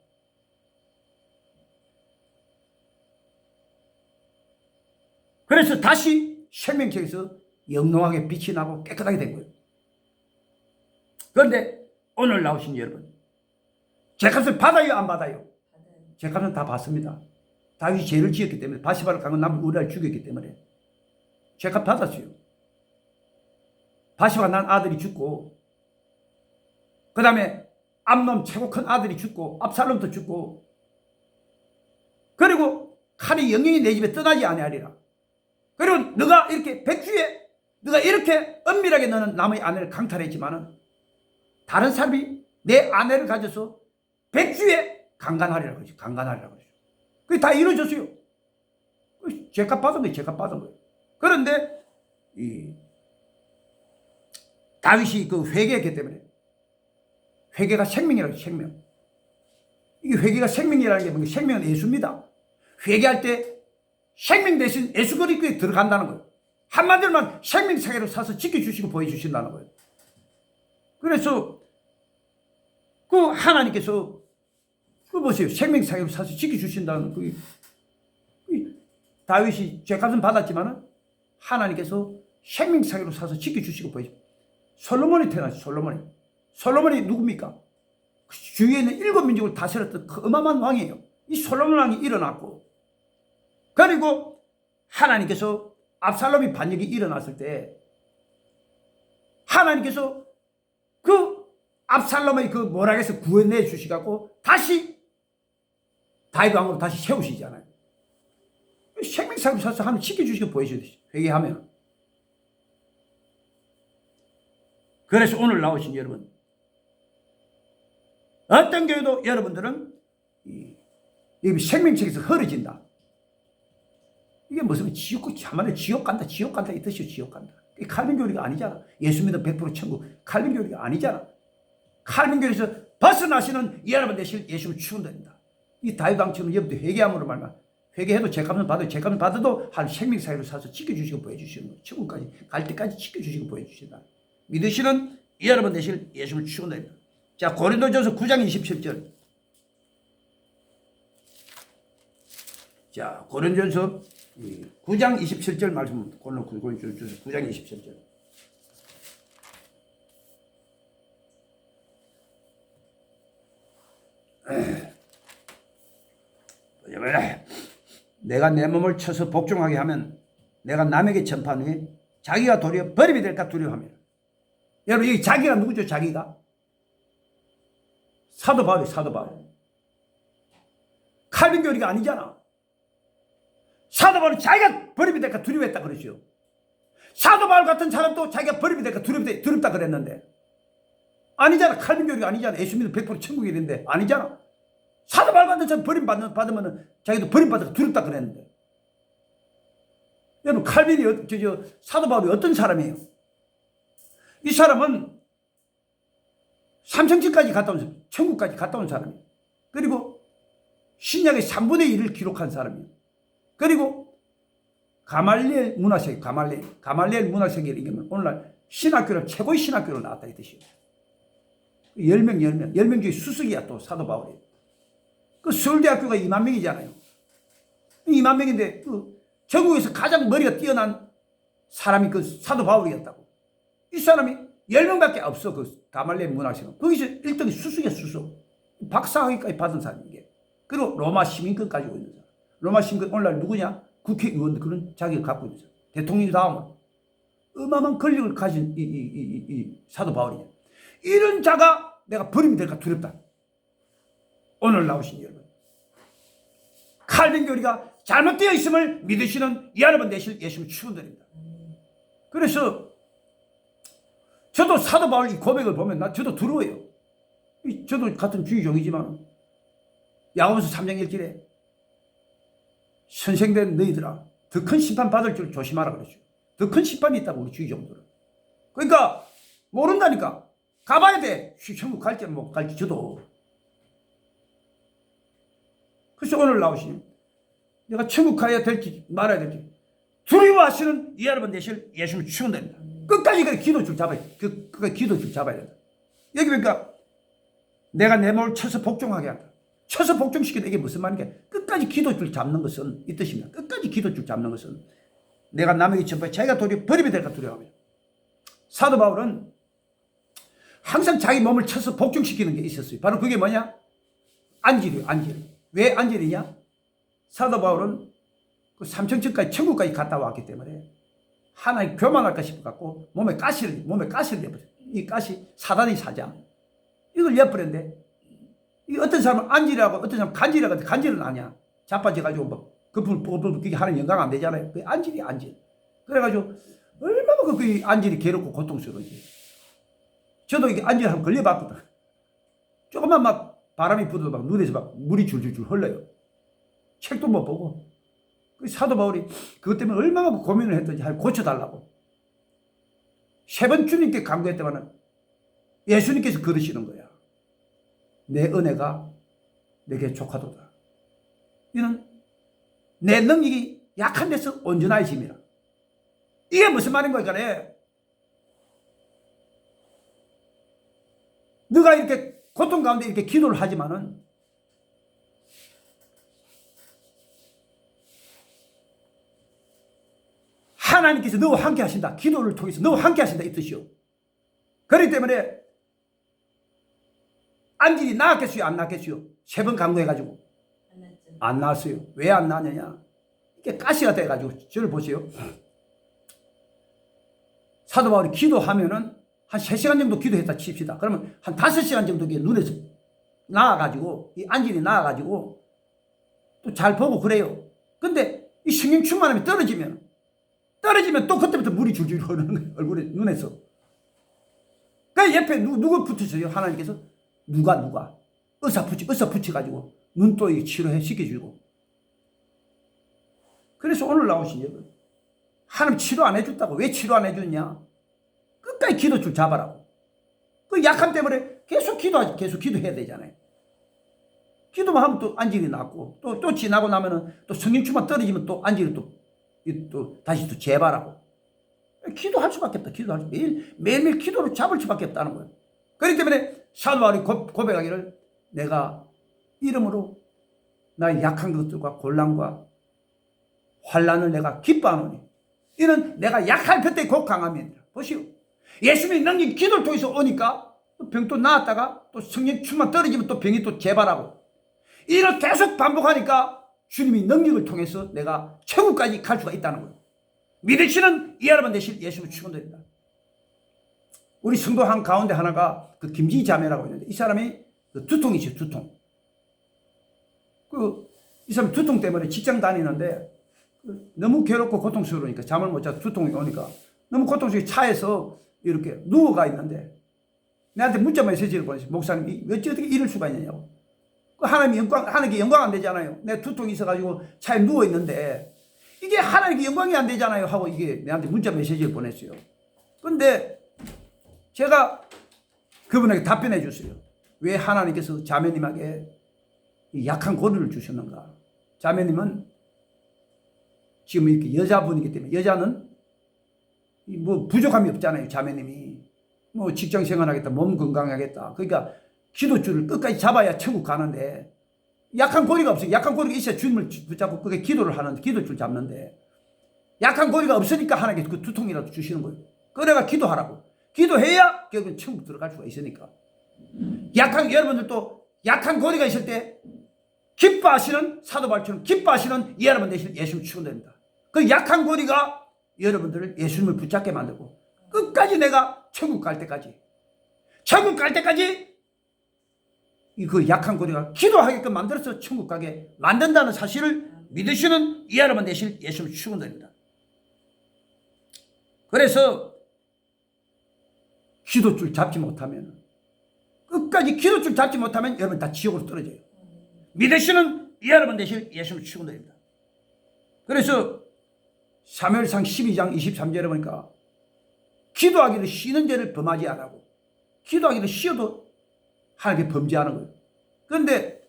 그래서 다시 생명책에서 영롱하게 빛이 나고 깨끗하게 된 거예요. 그런데 오늘 나오신 여러분, 죄값을 받아요, 안 받아요? 죄값은 다 받습니다. 다윗이 죄를 지었기 때문에, 바시바를 강한 남을 우리를 죽였기 때문에 죄값 받았어요. 바시바가 난 아들이 죽고, 그 다음에 암놈 최고 큰 아들이 죽고, 압살롬도 죽고, 그리고 칼이 영영이 내 집에 떠나지 아니하리라. 그리고 너가 이렇게 백주에 너가 이렇게 은밀하게 너는 남의 아내를 강탈했지만은 다른 사람이 내 아내를 가져서 백주에 강간하리라 그러죠. 강간하리라 그러죠. 그게 다 이루어졌어요. 죄값 받은 거예요. 죄값 받은 거예요. 그런데 다윗이 그 회개했기 때문에, 회개가 생명이라고, 생명. 이게 회개가 생명이라는 게 뭔가, 생명은 예수입니다. 회개할 때 생명 대신 예수 그리스도에 들어간다는 거예요. 한마디로만 생명사계로 사서 지켜주시고 보여주신다는 거예요. 그래서 그 하나님께서 그 보세요. 생명사계로 사서 지켜주신다는 그 다윗이 죄값은 받았지만은 하나님께서 생명사계로 사서 지켜주시고 보여주시고. 솔로몬이 태어났어요. 솔로몬이 누굽니까? 그 주위에 있는 7민족을 다스렸던 그 어마어마한 왕이에요. 이 솔로몬 왕이 일어났고, 그리고 하나님께서 압살롬이 반역이 일어났을 때 하나님께서 그 압살롬의 그 모락에서 구해내 주시갖고 다시 다윗 왕으로 다시 세우시잖아요. 생명사를 사서 하나님 지켜주시고 보여주시죠. 회개하면. 그래서 오늘 나오신 여러분, 어떤 교회도 여러분들은 이 생명책에서 흐려진다. 이게 무슨 지옥, 참말로 지옥 간다 이 뜻이요. 지옥 간다. 이게 칼빈 교리가 아니잖아. 예수 믿으면 100% 천국. 칼빈 교리가 아니잖아. 칼빈 교리에서 벗어나시는 여러분 되실 예수를 축원드립니다. 이 다윗 왕처럼 여러분들 회개함으로 말만, 회개해도 죄값은 받아도, 죄값은 받아도 한 생명사회로 사서 지켜주시고 보여주시는 거예요. 천국까지 갈 때까지 지켜주시고 보여주신다. 믿으시는 여러분 되실 예수를 축원드립니다. 자, 고린도전서 9장 27절. 자, 고린도전서 9장 27절 말씀, 고린도전서 9장 27절. 내가 내 몸을 쳐서 복종하게 하면 내가 남에게 전파한 후에 자기가 도리어 버림이 될까 두려워합니다. 여러분, 여기 자기가 누구죠? 자기가 사도 바울이, 사도 바울. 칼빈 교리가 아니잖아. 사도 바울은 자기가 버림이 될까 두려워했다 그러죠. 사도 바울 같은 사람도 자기가 버림이 될까 두렵다 그랬는데, 아니잖아. 칼빈 교리가 아니잖아. 예수 믿으면 100% 천국이 되는데 아니잖아. 사도 바울 같은 사람 버림받으면 자기도 버림받을까 두렵다 그랬는데, 여러분, 칼빈이 사도 바울이 어떤 사람이에요? 이 사람은 삼성지까지 갔다 온 사람, 천국까지 갔다 온 사람이에요. 그리고 신약의 3분의 1을 기록한 사람이에요. 그리고 가말리엘 문화세계, 가말리엘 문화세계를 이기면 오늘날 신학교를, 최고의 신학교로 나왔다 이 뜻이에요. 10명 중에 수석이야. 또 사도 바울이. 그 서울대학교가 2만 명이잖아요. 2만 명인데 그 전국에서 가장 머리가 뛰어난 사람이 그 사도 바울이었다고. 이 사람이 10명밖에 없어. 그 가말리엘 문화세계. 거기서 1등이 수석이야, 수석. 박사학위까지 받은 사람이게. 그리고 로마 시민권 가지고 있는 사람. 로마 시민권 오늘날 누구냐? 국회의원들 그런 자격을 갖고 있는 사람. 대통령 다음은 어마어마한 권력을 가진 이 사도 바울이냐. 이런 자가 내가 버림이 될까 두렵다. 오늘 나오신 여러분, 칼빈 교리가 잘못되어 있음을 믿으시는 여러분 되실 예수를 축원드립니다. 그래서 저도 사도 바울 이 고백을 보면 저도 두려워요. 저도 같은 주의종이지만 야고보서 3장 1절에 선생된 너희들아 더 큰 심판 받을 줄 조심하라 그러죠. 더 큰 심판이 있다고 우리 주의종들은. 그러니까 모른다니까. 가봐야 돼. 천국 갈지 못 갈지 저도. 그래서 오늘 나오시니 내가 천국 가야 될지 말아야 될지 두려워하시는 여러분 되실 예수를 축원드립니다. 끝까지 그 기도줄 잡아야 돼. 끝까지 기도줄 잡아야 된다. 여기 보니까 내가 내 몸을 쳐서 복종하게 한다. 쳐서 복종시키다. 이게 무슨 말인가? 끝까지 기도줄 잡는 것은 이 뜻입니다. 끝까지 기도줄 잡는 것은 내가 남에게 전부에 자기가 버림이 될까 두려워합니다. 사도 바울은 항상 자기 몸을 쳐서 복종시키는 게 있었어요. 바로 그게 뭐냐? 안질이에요. 안질. 왜 안질이냐? 사도 바울은 그 삼층천까지 천국까지 갔다 왔기 때문에 하나님 교만할까 싶어갖고 몸에 가시를 내버려. 이 가시 사단의 사장. 이걸 내버렸는데 이 어떤 사람은 안질이라고 어떤 사람은 간질이라고 하는데 간질은 아니야. 자빠져가지고 뭐 그게 하는 영광 안 되잖아요. 그게 안질이 안질. 그래가지고 얼마나 그 안질이 괴롭고 고통스러운지. 저도 이게 안질하면 걸려봤거든. 조금만 막 바람이 불어도 막 눈에서 막 물이 줄줄줄 흘러요. 책도 못 보고. 그 사도 바울이 그것 때문에 얼마나 고민을 했던지 고쳐달라고. 3번 주님께 간구했더니 예수님께서 그러시는 거야. 내 은혜가 내게 족하도다. 이는 내 능력이 약한 데서 온전하심이라. 이게 무슨 말인 거야? 너가 이렇게 고통 가운데 이렇게 기도를 하지만은 하나님께서 너와 함께 하신다. 기도를 통해서 너와 함께 하신다. 이 뜻이요. 그렇기 때문에 안질이 나았겠어요? 안 나았겠어요? 3번 간구해가지고 안 나왔어요. 왜 안 나느냐? 이게 가시가 돼가지고 저를 보세요. 사도 바울이 기도하면은 한 3시간 정도 기도했다 칩시다. 그러면 한 5시간 정도 눈에서 나와가지고 이 안질이 나와가지고 또 잘 보고 그래요. 근데 이 성령 충만함이 떨어지면 또 그때부터 물이 줄줄 흐르는 거예요. 얼굴에 눈에서. 그 옆에 누구 붙으세요? 하나님께서 누가 의사 붙여가지고 눈 또 치료해 시켜주고. 그래서 오늘 나오신 여러분 하나님 치료 안 해줬다고. 왜 치료 안 해줬냐? 끝까지 기도줄 잡아라고. 그 약함 때문에 계속 기도해야 되잖아요. 기도만 하면 또 안질이 낫고 또 지나고 나면은 또 성령 충만 떨어지면 또 안질이 또 다시 또 재발하고. 기도할 수밖에 없다. 매일매일 기도로 잡을 수밖에 없다는 거예요. 그렇기 때문에 사도 바울이 고백하기를 내가 이름으로 나의 약한 것들과 곤란과 환난을 내가 기뻐하노니 이는 내가 약할 그때 곧 강함이니라. 보시오. 예수님의 능력이 기도를 통해서 오니까 병도 나았다가 또 성령 충만 떨어지면 또 병이 또 재발하고 이를 계속 반복하니까 주님이 능력을 통해서 내가 천국까지 갈 수가 있다는 거예요. 믿으시는 이 여러분 되실 예수를 축원드립니다. 우리 성도 한 가운데 하나가 그 김진희 자매라고 있는데 이 사람이 그 두통이죠. 두통. 이 사람 두통 때문에 직장 다니는데 너무 괴롭고 고통스러우니까 잠을 못 자서 두통이 오니까 너무 고통스러워 차에서 이렇게 누워가 있는데 내한테 문자 메시지를 보냈어요. 목사님 어떻게 이럴 수가 있느냐고. 하나님께 영광 안 되잖아요. 내 두통이 있어가지고 차에 누워 있는데 이게 하나님께 영광이 안 되잖아요 하고 이게 내한테 문자 메시지를 보냈어요. 근데 제가 그분에게 답변해 줬어요. 왜 하나님께서 자매님에게 약한 고리를 주셨는가. 자매님은 지금 이렇게 여자분이기 때문에 여자는 뭐 부족함이 없잖아요. 자매님이 뭐 직장 생활하겠다, 몸 건강하겠다. 그러니까 기도줄을 끝까지 잡아야 천국 가는데 약한 고리가 없어요. 약한 고리가 있어야 주님을 붙잡고 그게 기도를 하는데 기도줄 잡는데 약한 고리가 없으니까 하나님께서 그 두통이라도 주시는 거예요. 그래가 기도하라고. 기도해야 결국은 천국 들어갈 수가 있으니까. 여러분들도 약한 고리가 있을 때 기뻐하시는 사도 바울처럼 기뻐하시는 여러분 되실 예수를 축원드립니다. 그 약한 고리가 여러분들을 예수님을 붙잡게 만들고 끝까지 내가 천국 갈 때까지 그 약한 고리가 기도하게끔 만들어서 천국 가게 만든다는 사실을 믿으시는 이 여러분 되실 예수를 축원드립니다. 그래서 기도줄 잡지 못하면 끝까지 기도줄 잡지 못하면 여러분 다 지옥으로 떨어져요. 믿으시는 여러분 되실 예수를 축원드립니다. 그래서 사무엘상 12장 23절에 보니까 기도하기를 쉬는 죄를 범하지 않고 기도하기를 쉬어도 하나님께 범죄하는 거예요. 그런데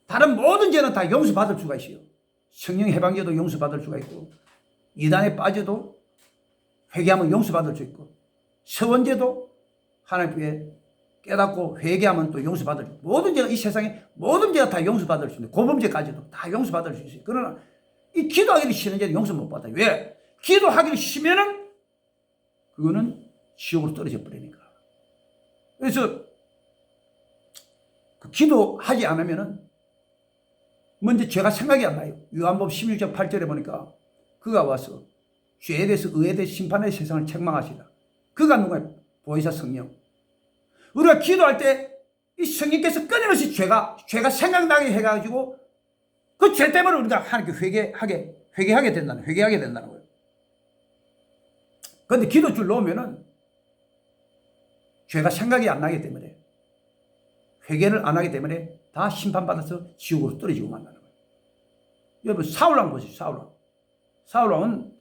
다른 모든 죄는 다 용서받을 수가 있어요. 성령 해방죄도 용서받을 수가 있고 이단에 빠져도 회개하면 용서받을 수 있고 서원죄도 하나님께 깨닫고 회개하면 또 용서받을, 모든 죄가, 이 세상에 모든 죄가 다 용서받을 수 있는데, 고범죄까지도 다 용서받을 수 있어요. 그러나 이 기도하기를 싫은 죄는 용서 못 받아요. 왜? 기도하기를 싫으면은 그거는 지옥으로 떨어져 버리니까. 그래서 그 기도하지 않으면은 먼저 죄가 생각이 안 나요. 요한복음 16장 8절에 보니까 그가 와서 죄에 대해서, 의에 대해서, 심판의 세상을 책망하시다. 그가 누구예요? 보혜사 성령. 우리가 기도할 때 이 성령께서 끊임없이 죄가 생각나게 해가지고 그 죄 때문에 우리가 하나님께 회개하게 된다는 거예요. 그런데 기도줄 놓으면은 죄가 생각이 안 나기 때문에, 회개를 안 하기 때문에 다 심판받아서 지옥으로 떨어지고 만나는 거예요. 여러분, 사울왕 보세요. 사울왕은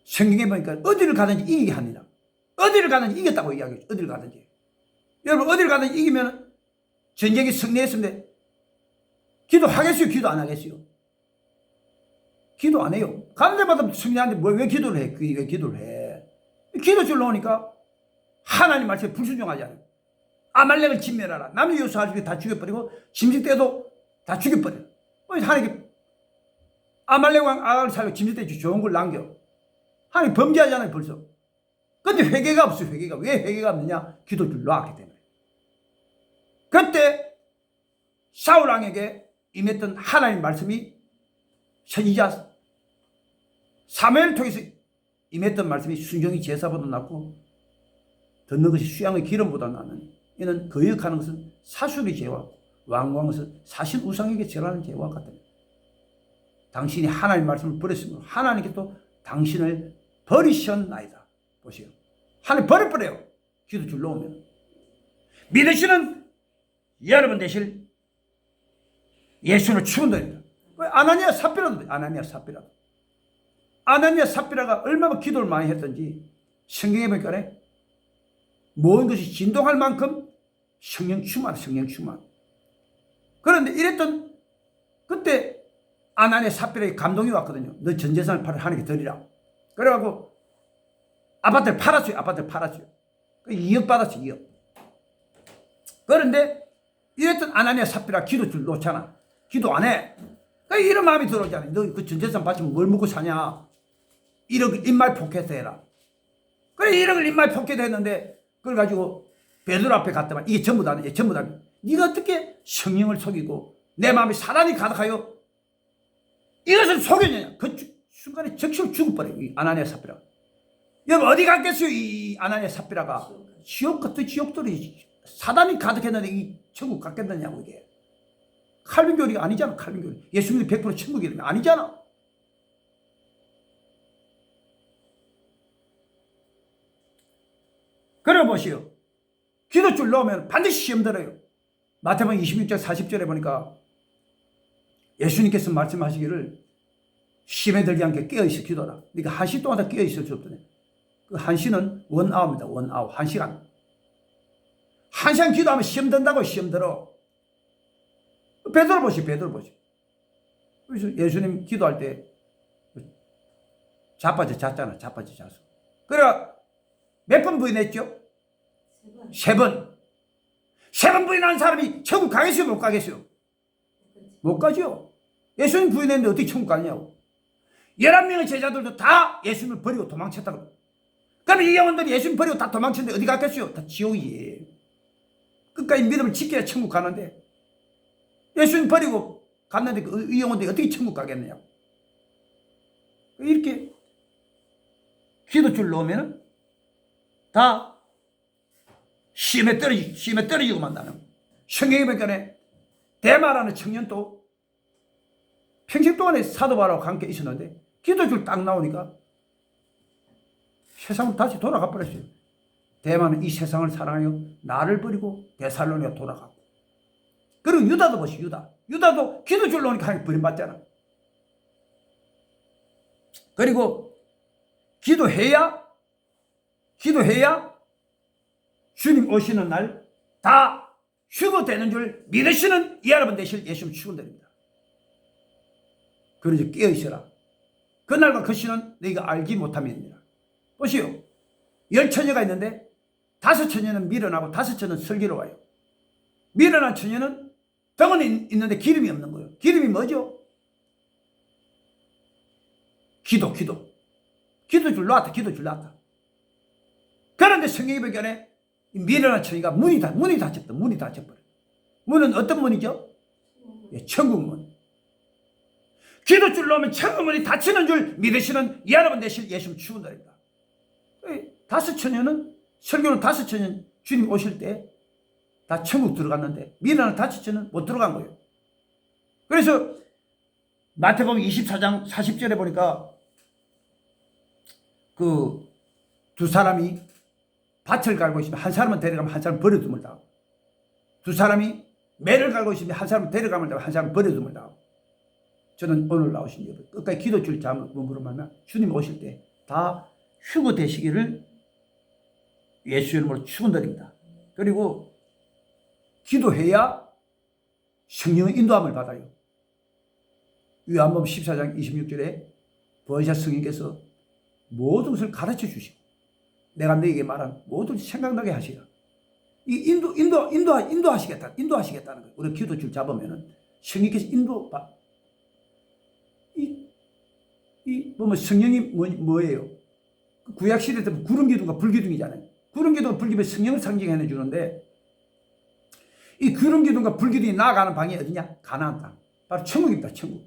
성경에 보니까 어디를 가든지 이기게 합니다. 어디를 가든지 이겼다고 이야기했죠. 어디를 가든지. 여러분, 어디를 가든지 이기면 전쟁이 승리했는데 기도하겠어요? 기도 안 하겠어요? 기도 안 해요. 가는 데마다 승리하는데 왜 기도를 해? 왜 기도를 해? 기도줄 놓으니까 하나님 말씀에 불순종하잖아요. 아말렉을 진멸하라. 남의 요소할 다 죽여버리고 짐승떼도 다 죽여버려. 하나님 아말렉 왕 아가를 살고 짐승떼 좋은 걸 남겨. 하나님 범죄하잖아요, 벌써. 근데 회개가 없어요. 왜 회개가 없느냐? 기도줄 놓았기 때문에. 그때 사울 왕에게 임했던 하나님 말씀이, 선지자 사무엘을 통해서 임했던 말씀이, 순종이 제사보다 낫고 듣는 것이 수양의 기름보다 낫는, 이는 거역하는 것은 사술의 죄와 완고한 것은 사실 우상에게 절하는 죄와 같다. 당신이 하나님 말씀을 버렸으므로 하나님께 또 당신을 버리셨나이다. 보세요. 하나님 버려버려요. 기도줄 놓으면. 믿으시는 여러분 되실 예수는 축원드립니다. 아나니아 삽비라가 얼마나 기도를 많이 했던지 성경에 보니까 모든 것이 진동할 만큼 성령 충만. 그런데 이랬던 그때 아나니아 삽비라에게 감동이 왔거든요. 너 전 재산을 팔아 하나님께 드리라. 그래갖고 아파트를 팔았어요. 2억 받았어요. 2억. 그런데 이랬던 아나니아 삽비라 기도줄 놓잖아. 기도 안 해. 이런 마음이 들어오잖아요. 너 그 전 재산 바치면 뭘 먹고 사냐. 1억 인말 포켓해라. 그래 1억을 인말 포켓했는데 그걸 가지고 베드로 앞에 갔더만 이게 전부 다. 네가 어떻게 성령을 속이고 내 마음에 사단이 가득하여 이것을 속였느냐. 그 순간에 적시로 죽어버려요. 이 아나니아 삽비라. 여러분 어디 갔겠어요? 이 아나니아 삽비라가. 지옥 같은 지옥들이 사단이 가득했는데 이 천국 갔겠느냐고. 이게 칼빈교리가 아니잖아. 칼빈교리. 예수 믿으면 100% 천국이 아니잖아. 그래 보시오. 기도줄 넣으면 반드시 시험 들어요. 마태복음 26장 40절에 보니까 예수님께서 말씀하시기를 시험에 들지 않게 깨어있어 기도하라. 그러니까 1시 동안 다 깨어있을 수 없더니 그 1시는 원아웃입니다. 원아웃. 1시간. 1시간 기도하면 시험 든다고. 시험 들어. 베드로 보시. 그래서 예수님 기도할 때 자빠졌잖아. 그래 몇 번 부인했죠? 3번. 3번 부인하는 사람이 천국 가겠어요? 못 가겠어요? 못 가죠. 예수님 부인했는데 어떻게 천국 가냐고. 11명의 제자들도 다 예수님을 버리고 도망쳤다고. 그럼 이 영혼들이 예수님 버리고 다 도망쳤는데 어디 갔겠어요? 다 지옥이지. 끝까지 믿음을 지켜야 천국 가는데 예수님 버리고 갔는데 이 영혼들이 어떻게 천국 가겠느냐고. 이렇게 기도줄 놓으면 다 시험에 떨어지고 만나는. 성경에 보니까 대마라는 청년도 평생 동안에 사도 바울과 함께 있었는데 기도줄 딱 나오니까 세상으로 다시 돌아가 버렸어요. 대마는 이 세상을 사랑하여 나를 버리고 데살로니가 돌아가고. 그리고 유다도 보시오. 유다도 기도줄 놓으니까 하나님 버림받잖아. 그리고 기도해야 주님 오시는 날 다 휴거되는 줄 믿으시는 여러분 되실 예수님 축원드립니다. 그러지 깨어있어라. 그날과 그 시는 너희가 알지 못함이니라. 보시오. 10처녀가 있는데 5처녀는 미련하고 5처녀는 슬기로 와요. 미련한 처녀는 병원에 있는데 기름이 없는 거예요. 기름이 뭐죠? 기도 줄 놨다. 그런데 성경이 보기에 미련한 처녀가 문이 닫혀버려요. 문은 어떤 문이죠? 예, 천국 문. 기도 줄 놓으면 천국 문이 닫히는 줄 믿으시는 여러분 되실 예수님 축원드립니다. 5처녀는 설교는 5처녀는 주님 오실 때 다 천국 들어갔는데 미련한 5처녀는 못 들어간 거예요. 그래서 마태복음 24장 40절에 보니까 그 두 사람이 밭을 갈고 있으면 한 사람은 데려가면 한 사람은 버려둠을 당하고, 두 사람이 매를 갈고 있으면 한 사람은 데려가면 한 사람은 버려둠을 당하고, 저는 오늘 나오신 여러분 끝까지 기도 줄 잠을 머무르면 주님 오실 때 다 휴거 되시기를 예수 이름으로 축원드립니다. 그리고 기도해야 성령의 인도함을 받아요. 요한복음 14장 26절에 보혜사 성령께서 모든 것을 가르쳐 주시고 내가 너에게 말한 모든 것을 생각나게 하시라. 이 인도하시겠다는 거예요. 우리 기도 줄 잡으면은 성령께서 보면 성령이 뭐예요? 구약 시대 때 구름 기둥과 불 기둥이잖아요. 구름 기둥과 불 기둥이 성령을 상징해 주는데, 이 구름 기둥과 불 기둥이 나아가는 방이 어디냐? 가나안 땅. 바로 천국입니다. 천국.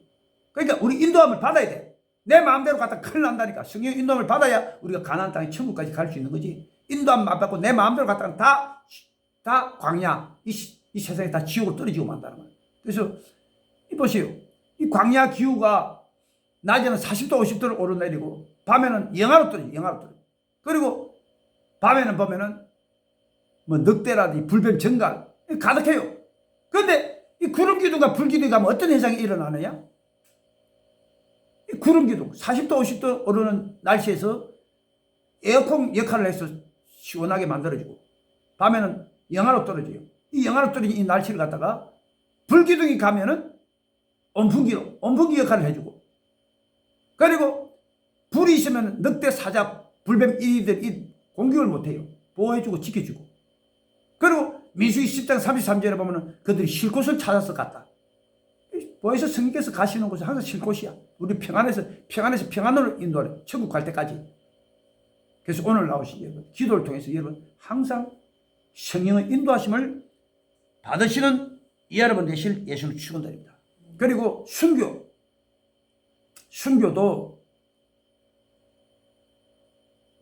그러니까 우리 인도함을 받아야 돼. 내 마음대로 갔다 큰일 난다니까. 성령 인도함을 받아야 우리가 가나안 땅의 천국까지 갈 수 있는 거지. 인도함 안 받고 내 마음대로 갔다가 다 광야, 이 세상에 다 지옥으로 떨어지고 만다는 거예요. 그래서 보세요. 이 광야 기후가 낮에는 40도 50도를 오르내리고 밤에는 영하로 떨어져. 그리고 밤에는 보면은 뭐 늑대라든지 불뱀 정갈 가득해요. 그런데 이 구름 기둥과 불 기둥이 가면 어떤 현상이 일어나느냐? 이 구름 기둥 40도 50도 오르는 날씨에서 에어컨 역할을 해서 시원하게 만들어주고, 밤에는 영하로 떨어져요. 이 영하로 떨어진 이 날씨를 갖다가 불 기둥이 가면은 온풍기 역할을 해주고, 그리고 불이 있으면 늑대, 사자, 불뱀 이들이 공격을 못해요. 보호해주고 지켜주고. 그리고 민수기 10장 33절에 보면 그들이 쉴 곳을 찾아서 갔다. 보혜사 성령께서 가시는 곳은 항상 쉴 곳이야. 우리 평안으로 인도하래. 천국 갈 때까지. 그래서 오늘 나오신 여러분, 기도를 통해서 여러분 항상 성령의 인도하심을 받으시는 여러분 되실 예수를 축원드립니다. 그리고 순교도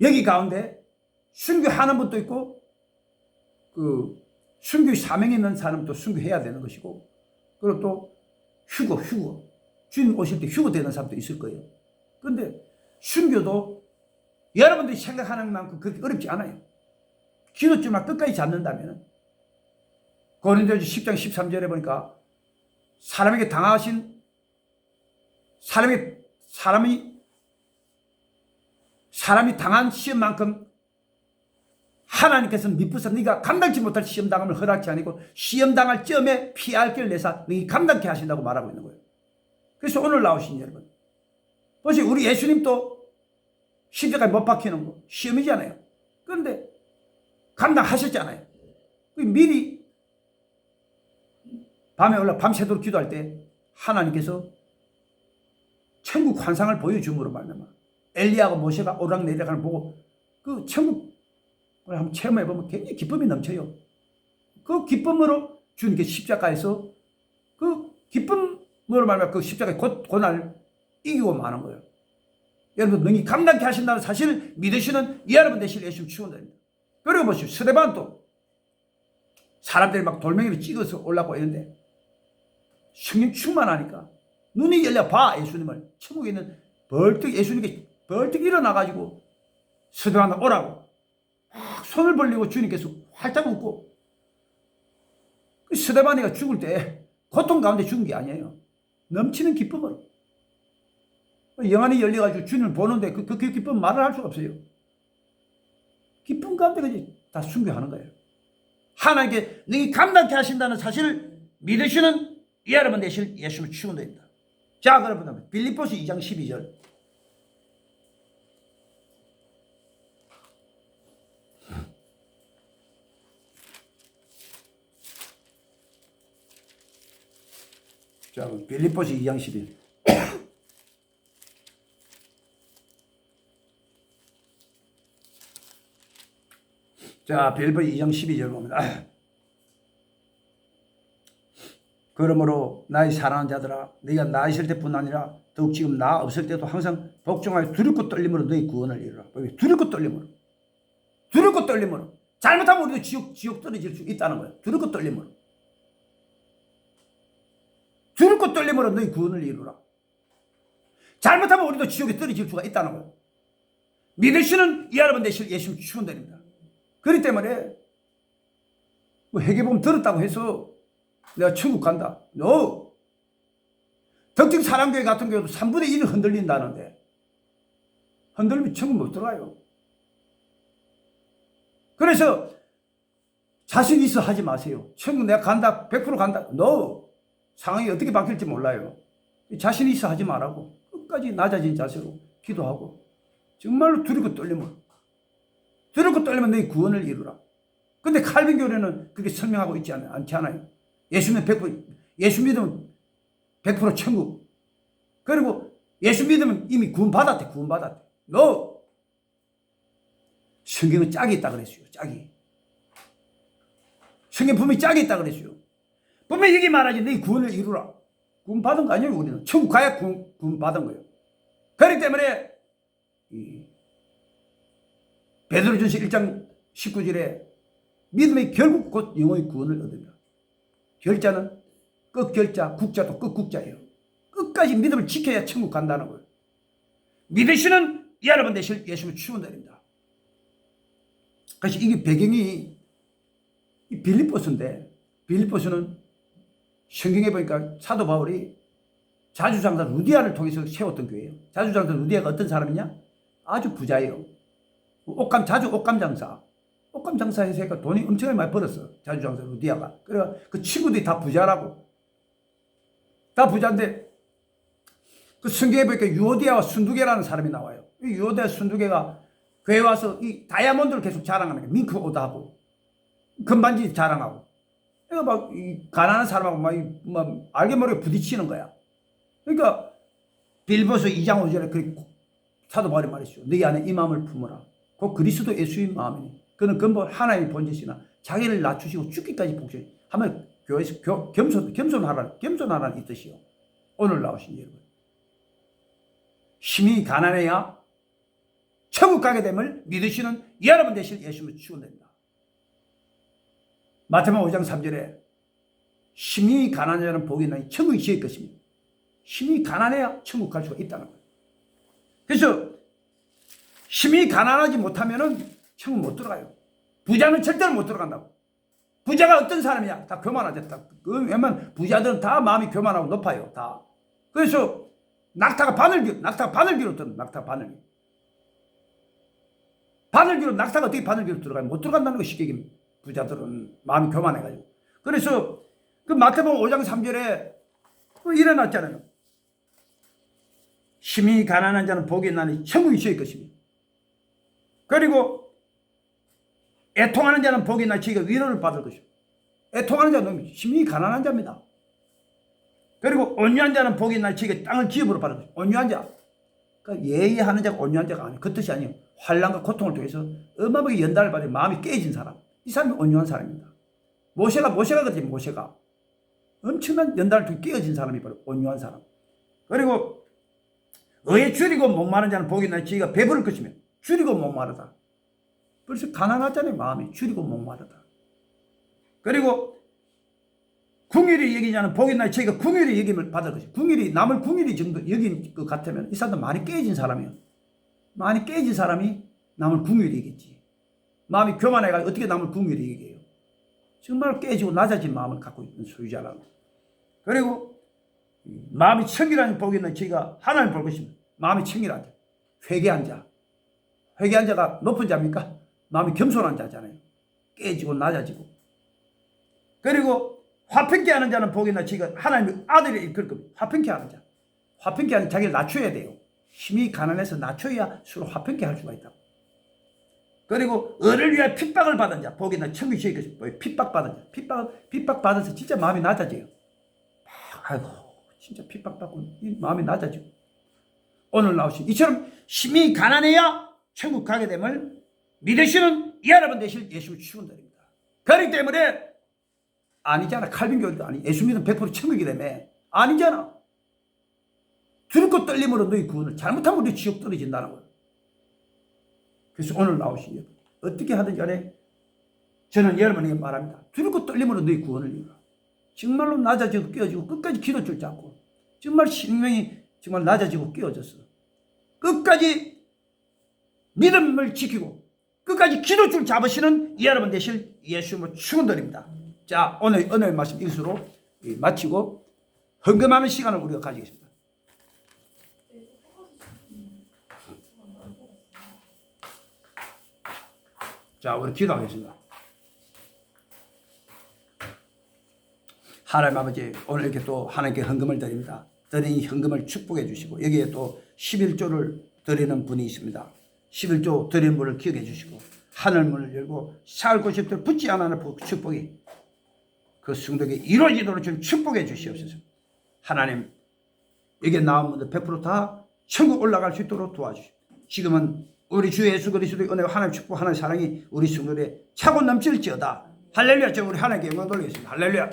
여기 가운데 순교하는 분도 있고, 그 순교의 사명이 있는 사람도 순교해야 되는 것이고, 그리고 또 휴거 주님 오실 때 휴거 되는 사람도 있을 거예요. 그런데 순교도 여러분들이 생각하는 만큼 그렇게 어렵지 않아요. 기도줄만 끝까지 잡는다면, 고린도전서 10장 13절에 보니까 사람에게 당하신 사람이 당한 시험만큼 하나님께서는 미쁘사 네가 감당치 못할 시험당함을 허락지 아니고 시험당할 점에 피할 길을 내사 너희 감당케 하신다고 말하고 있는 거예요. 그래서 오늘 나오신 여러분, 보세요. 우리 예수님도 십자가에 못 박히는 거 시험이잖아요. 그런데 감당하셨잖아요. 미리 밤에 올라 밤새도록 기도할 때 하나님께서 천국 환상을 보여줌으로 말미암아 엘리야하고 모세가 오락내리락을 보고 그 천국을 한번 체험해보면 굉장히 기쁨이 넘쳐요. 그 기쁨으로 주님께 십자가에서 그 기쁨으로 말미암아 그 십자가의 고난을 이기고 마는 거예요. 여러분 능히 감당케 하신다는 사실을 믿으시는 여러분 되실 예수 축원드립니다. 그리고 보시오. 스데반도 사람들이 막 돌멩이를 찍어서 올라오고 있는데 성령 충만하니까 눈이 열려 봐. 예수님을 천국에 있는 예수님께 벌떡 일어나가지고 스데반도 오라고 막 손을 벌리고 주님께서 활짝 웃고, 그 스데반이가 죽을 때 고통 가운데 죽은 게 아니에요. 넘치는 기쁨으로 영안이 열려가지고 주님을 보는데 그 기쁨 말을 할 수가 없어요. 기쁨 가운데 다 순교하는 거예요. 하나님께 너희 감당케 하신다는 사실을 믿으시는 여러분 되실 예수를 축원드립니다. 자, 그러면 빌립보서 2장 12절. 자, 빌립보서 2장 11. 자, 빌립보 2장 12절 봅니다. 그러므로 나의 사랑하는 자들아, 네가 나 있을 때뿐 아니라 더욱 지금 나 없을 때도 항상 복종하여 두렵고 떨림으로 너희 구원을 이루라. 두렵고 떨림으로. 두렵고 떨림으로. 잘못하면 우리도 지옥 떨어질 수 있다는 거예요. 두렵고 떨림으로. 두렵고 떨림으로 너희 구원을 이루라. 잘못하면 우리도 지옥에 떨어질 수가 있다는 거예요. 믿으시는 여러분 되실 예수님 축원드립니다. 그렇기 때문에 뭐 회개보험 들었다고 해서 내가 천국 간다. No. 덕ting 사랑교회 같은 경우도 3분의 1을 흔들린다는데 흔들리면 천국 못 들어가요. 그래서 자신 있어 하지 마세요. 천국 내가 간다. 100% 간다. No. 상황이 어떻게 바뀔지 몰라요. 자신 있어 하지 말라고. 끝까지 낮아진 자세로 기도하고 정말로 두렵고 떨리면 너희 구원을 이루라. 근데 칼빈 교회는 그렇게 설명하고 있지 않지 않아요. 예수 믿으면 100% 천국. 그리고 예수 믿으면 이미 구원받았대. No. 성경은 짝이 있다 그랬어요. 짝이. 성경 분명히 짝이 있다 그랬어요. 분명히 여기 말하지 너희 구원을 이루라. 구원받은 거 아니에요. 우리는 천국 가야 구원받은 거예요. 그렇기 때문에 베드로전서 1장 19절에 믿음이 결국 곧 영혼의 구원을 얻는다. 결자는 끝결자, 국자도 끝국자예요. 끝까지 믿음을 지켜야 천국 간다는 거예요. 믿으시는 여러분 되실 예수님을 축원드립니다. 그래서 이게 배경이 빌립보서인데 빌립보서는 성경에 보니까 사도 바울이 자주장사 루디아를 통해서 세웠던 교회예요. 자주장사 루디아가 어떤 사람이냐? 아주 부자예요. 자주 옷감 장사해서 돈이 엄청나게 많이 벌었어. 자주장사 루디아가. 그래서 그 친구들이 다 부자라고. 다 부자인데 그 성경에 보니까 유오디아와 순두개라는 사람이 나와요. 이 유오디아 순두개가 교회 와서 이 다이아몬드를 계속 자랑하는 거예요. 밍크 오다하고 금반지 자랑하고. 그러니까 막 이 가난한 사람하고 막 알게 모르게 부딪히는 거야. 그러니까 빌립보서 2장 5절에 그 사도 바울이 말했죠. 너희 안에 이 마음을 품어라. 그 그리스도 예수의 마음이니. 그는 근본 하나님의 본질이나 자기를 낮추시고 죽기까지 복종 하면 교회에서 겸손하라는 이 뜻이요. 오늘 나오신 여러분. 힘이 가난해야 천국 가게 됨을 믿으시는 여러분 되실 예수님을 축원드립니다. 마태복음 5장 3절에 힘이 가난한 자는 복이 있나니 천국이 지을 것입니다. 힘이 가난해야 천국 갈 수가 있다는 거예요. 그래서 힘이 가난하지 못하면은 천국 못 들어가요. 부자는 절대로 못 들어간다고. 부자가 어떤 사람이냐? 다 교만하졌다. 왜냐면 부자들은 다 마음이 교만하고 높아요. 다. 그래서 낙타가 바늘기로 들어. 바늘기로 낙타가 어떻게 바늘기로 들어가요? 못 들어간다는 거 쉽게 얘기합니다. 부자들은 마음이 교만해가지고. 그래서 그 마태복음 5장 3절에 일어났잖아요. 힘이 가난한 자는 복이 있나니 천국이 지을 것입니다. 그리고 애통하는 자는 복이 있나니 저희가 위로를 받을 것입니다. 애통하는 자는 힘이 가난한 자입니다. 그리고 온유한 자는 복이 있나니 저희가 땅을 기업으로 받을 것입니다. 온유한 자. 그러니까 예의하는 자가 온유한 자가 아니에요. 그 뜻이 아니에요. 환난과 고통을 통해서 어마어마하게 연단을 받은 마음이 깨진 사람. 이 사람이 온유한 사람입니다. 모세가 그랬지. 모세가 엄청난 연단을 통해 깨어진 사람이 바로 온유한 사람. 그리고 의에 줄이고 목마른 자는 복이 있나니 저희가 배부를 것이며 줄이고 목마르다. 벌써 가난하잖아요. 마음이 줄이고 목마르다. 그리고 궁휼히 여기는 자는 복이 있나니 저희가 궁휼히 여김을 받을 것이며 남을 궁휼히 정도 여긴 것 같으면 이 사람도 많이 깨진 사람이에요. 많이 깨진 사람이 남을 궁휼히 여기지. 마음이 교만해가지고 어떻게 남을 궁휼히 여겨요. 정말 깨지고 낮아진 마음을 갖고 있는 소유자라고. 그리고 마음이 청결한 복이 있는 저희가 하나님 볼 것입니다. 마음이 청결한 자, 회개한 자. 회개한 자가 높은 자입니까? 마음이 겸손한 자잖아요. 깨지고 낮아지고. 그리고 화평케 하는 자는 복이 있나 저희가 하나님의 아들을 이끌 겁니다. 화평케 하는 자. 화평케 하는 자기를 낮춰야 돼요. 힘이 가난해서 낮춰야 서로 화평케 할 수가 있다고. 그리고 을을 위하여 핍박을 받은 자, 복이 있나 천국이 지을 것입니다. 핍박받은 자. 핍박받아서 진짜 마음이 낮아져요. 아이고 진짜 핍박받고 이 마음이 낮아지고 오늘 나오신 이처럼 심히 가난해야 천국 가게 됨을 믿으시는 여러분 되실 예수를 축원드립니다. 그렇기 때문에 아니잖아. 칼빈 교리도 아니. 예수 믿으면 100% 천국이 되며 아니잖아. 두렵고 떨림으로 너희 구원을 잘못하면 우리 지옥 떨어진다는 거예요. 그래서 오늘 나오신 여러분 어떻게 하든지 간에 저는 여러분에게 말합니다. 두렵고 떨림으로 너희 구원을 이루라. 정말로 낮아지고 깨어지고 끝까지 기도 줄 잡고 정말 신명이 정말 낮아지고 깨어졌어. 끝까지 믿음을 지키고 끝까지 기도 줄 잡으시는 여러분 되실 예수님을 축원드립니다. 자, 오늘 말씀 이것으로 마치고 헌금하는 시간을 우리가 가지겠습니다. 자, 우리 기도하겠습니다. 하나님 아버지, 오늘 이렇게 또 하나님께 헌금을 드립니다. 드린 이 헌금을 축복해 주시고 여기에 또 11조를 드리는 분이 있습니다. 11조 드리는 분을 기억해 주시고 하늘문을 열고 살 곳이 붙지 않는 축복이 그 성도에게 이루어지도록 좀 축복해 주시옵소서. 하나님, 여기에 나온 분들 100% 천국 올라갈 수 있도록 도와주십시오. 지금은 우리 주 예수 그리스도의 은혜와 하나님 축복, 하나님 사랑이 우리 성도들의 차고 넘칠지어다. 할렐루야. 저 우리 하나님께 영광 돌리겠습니다. 할렐루야.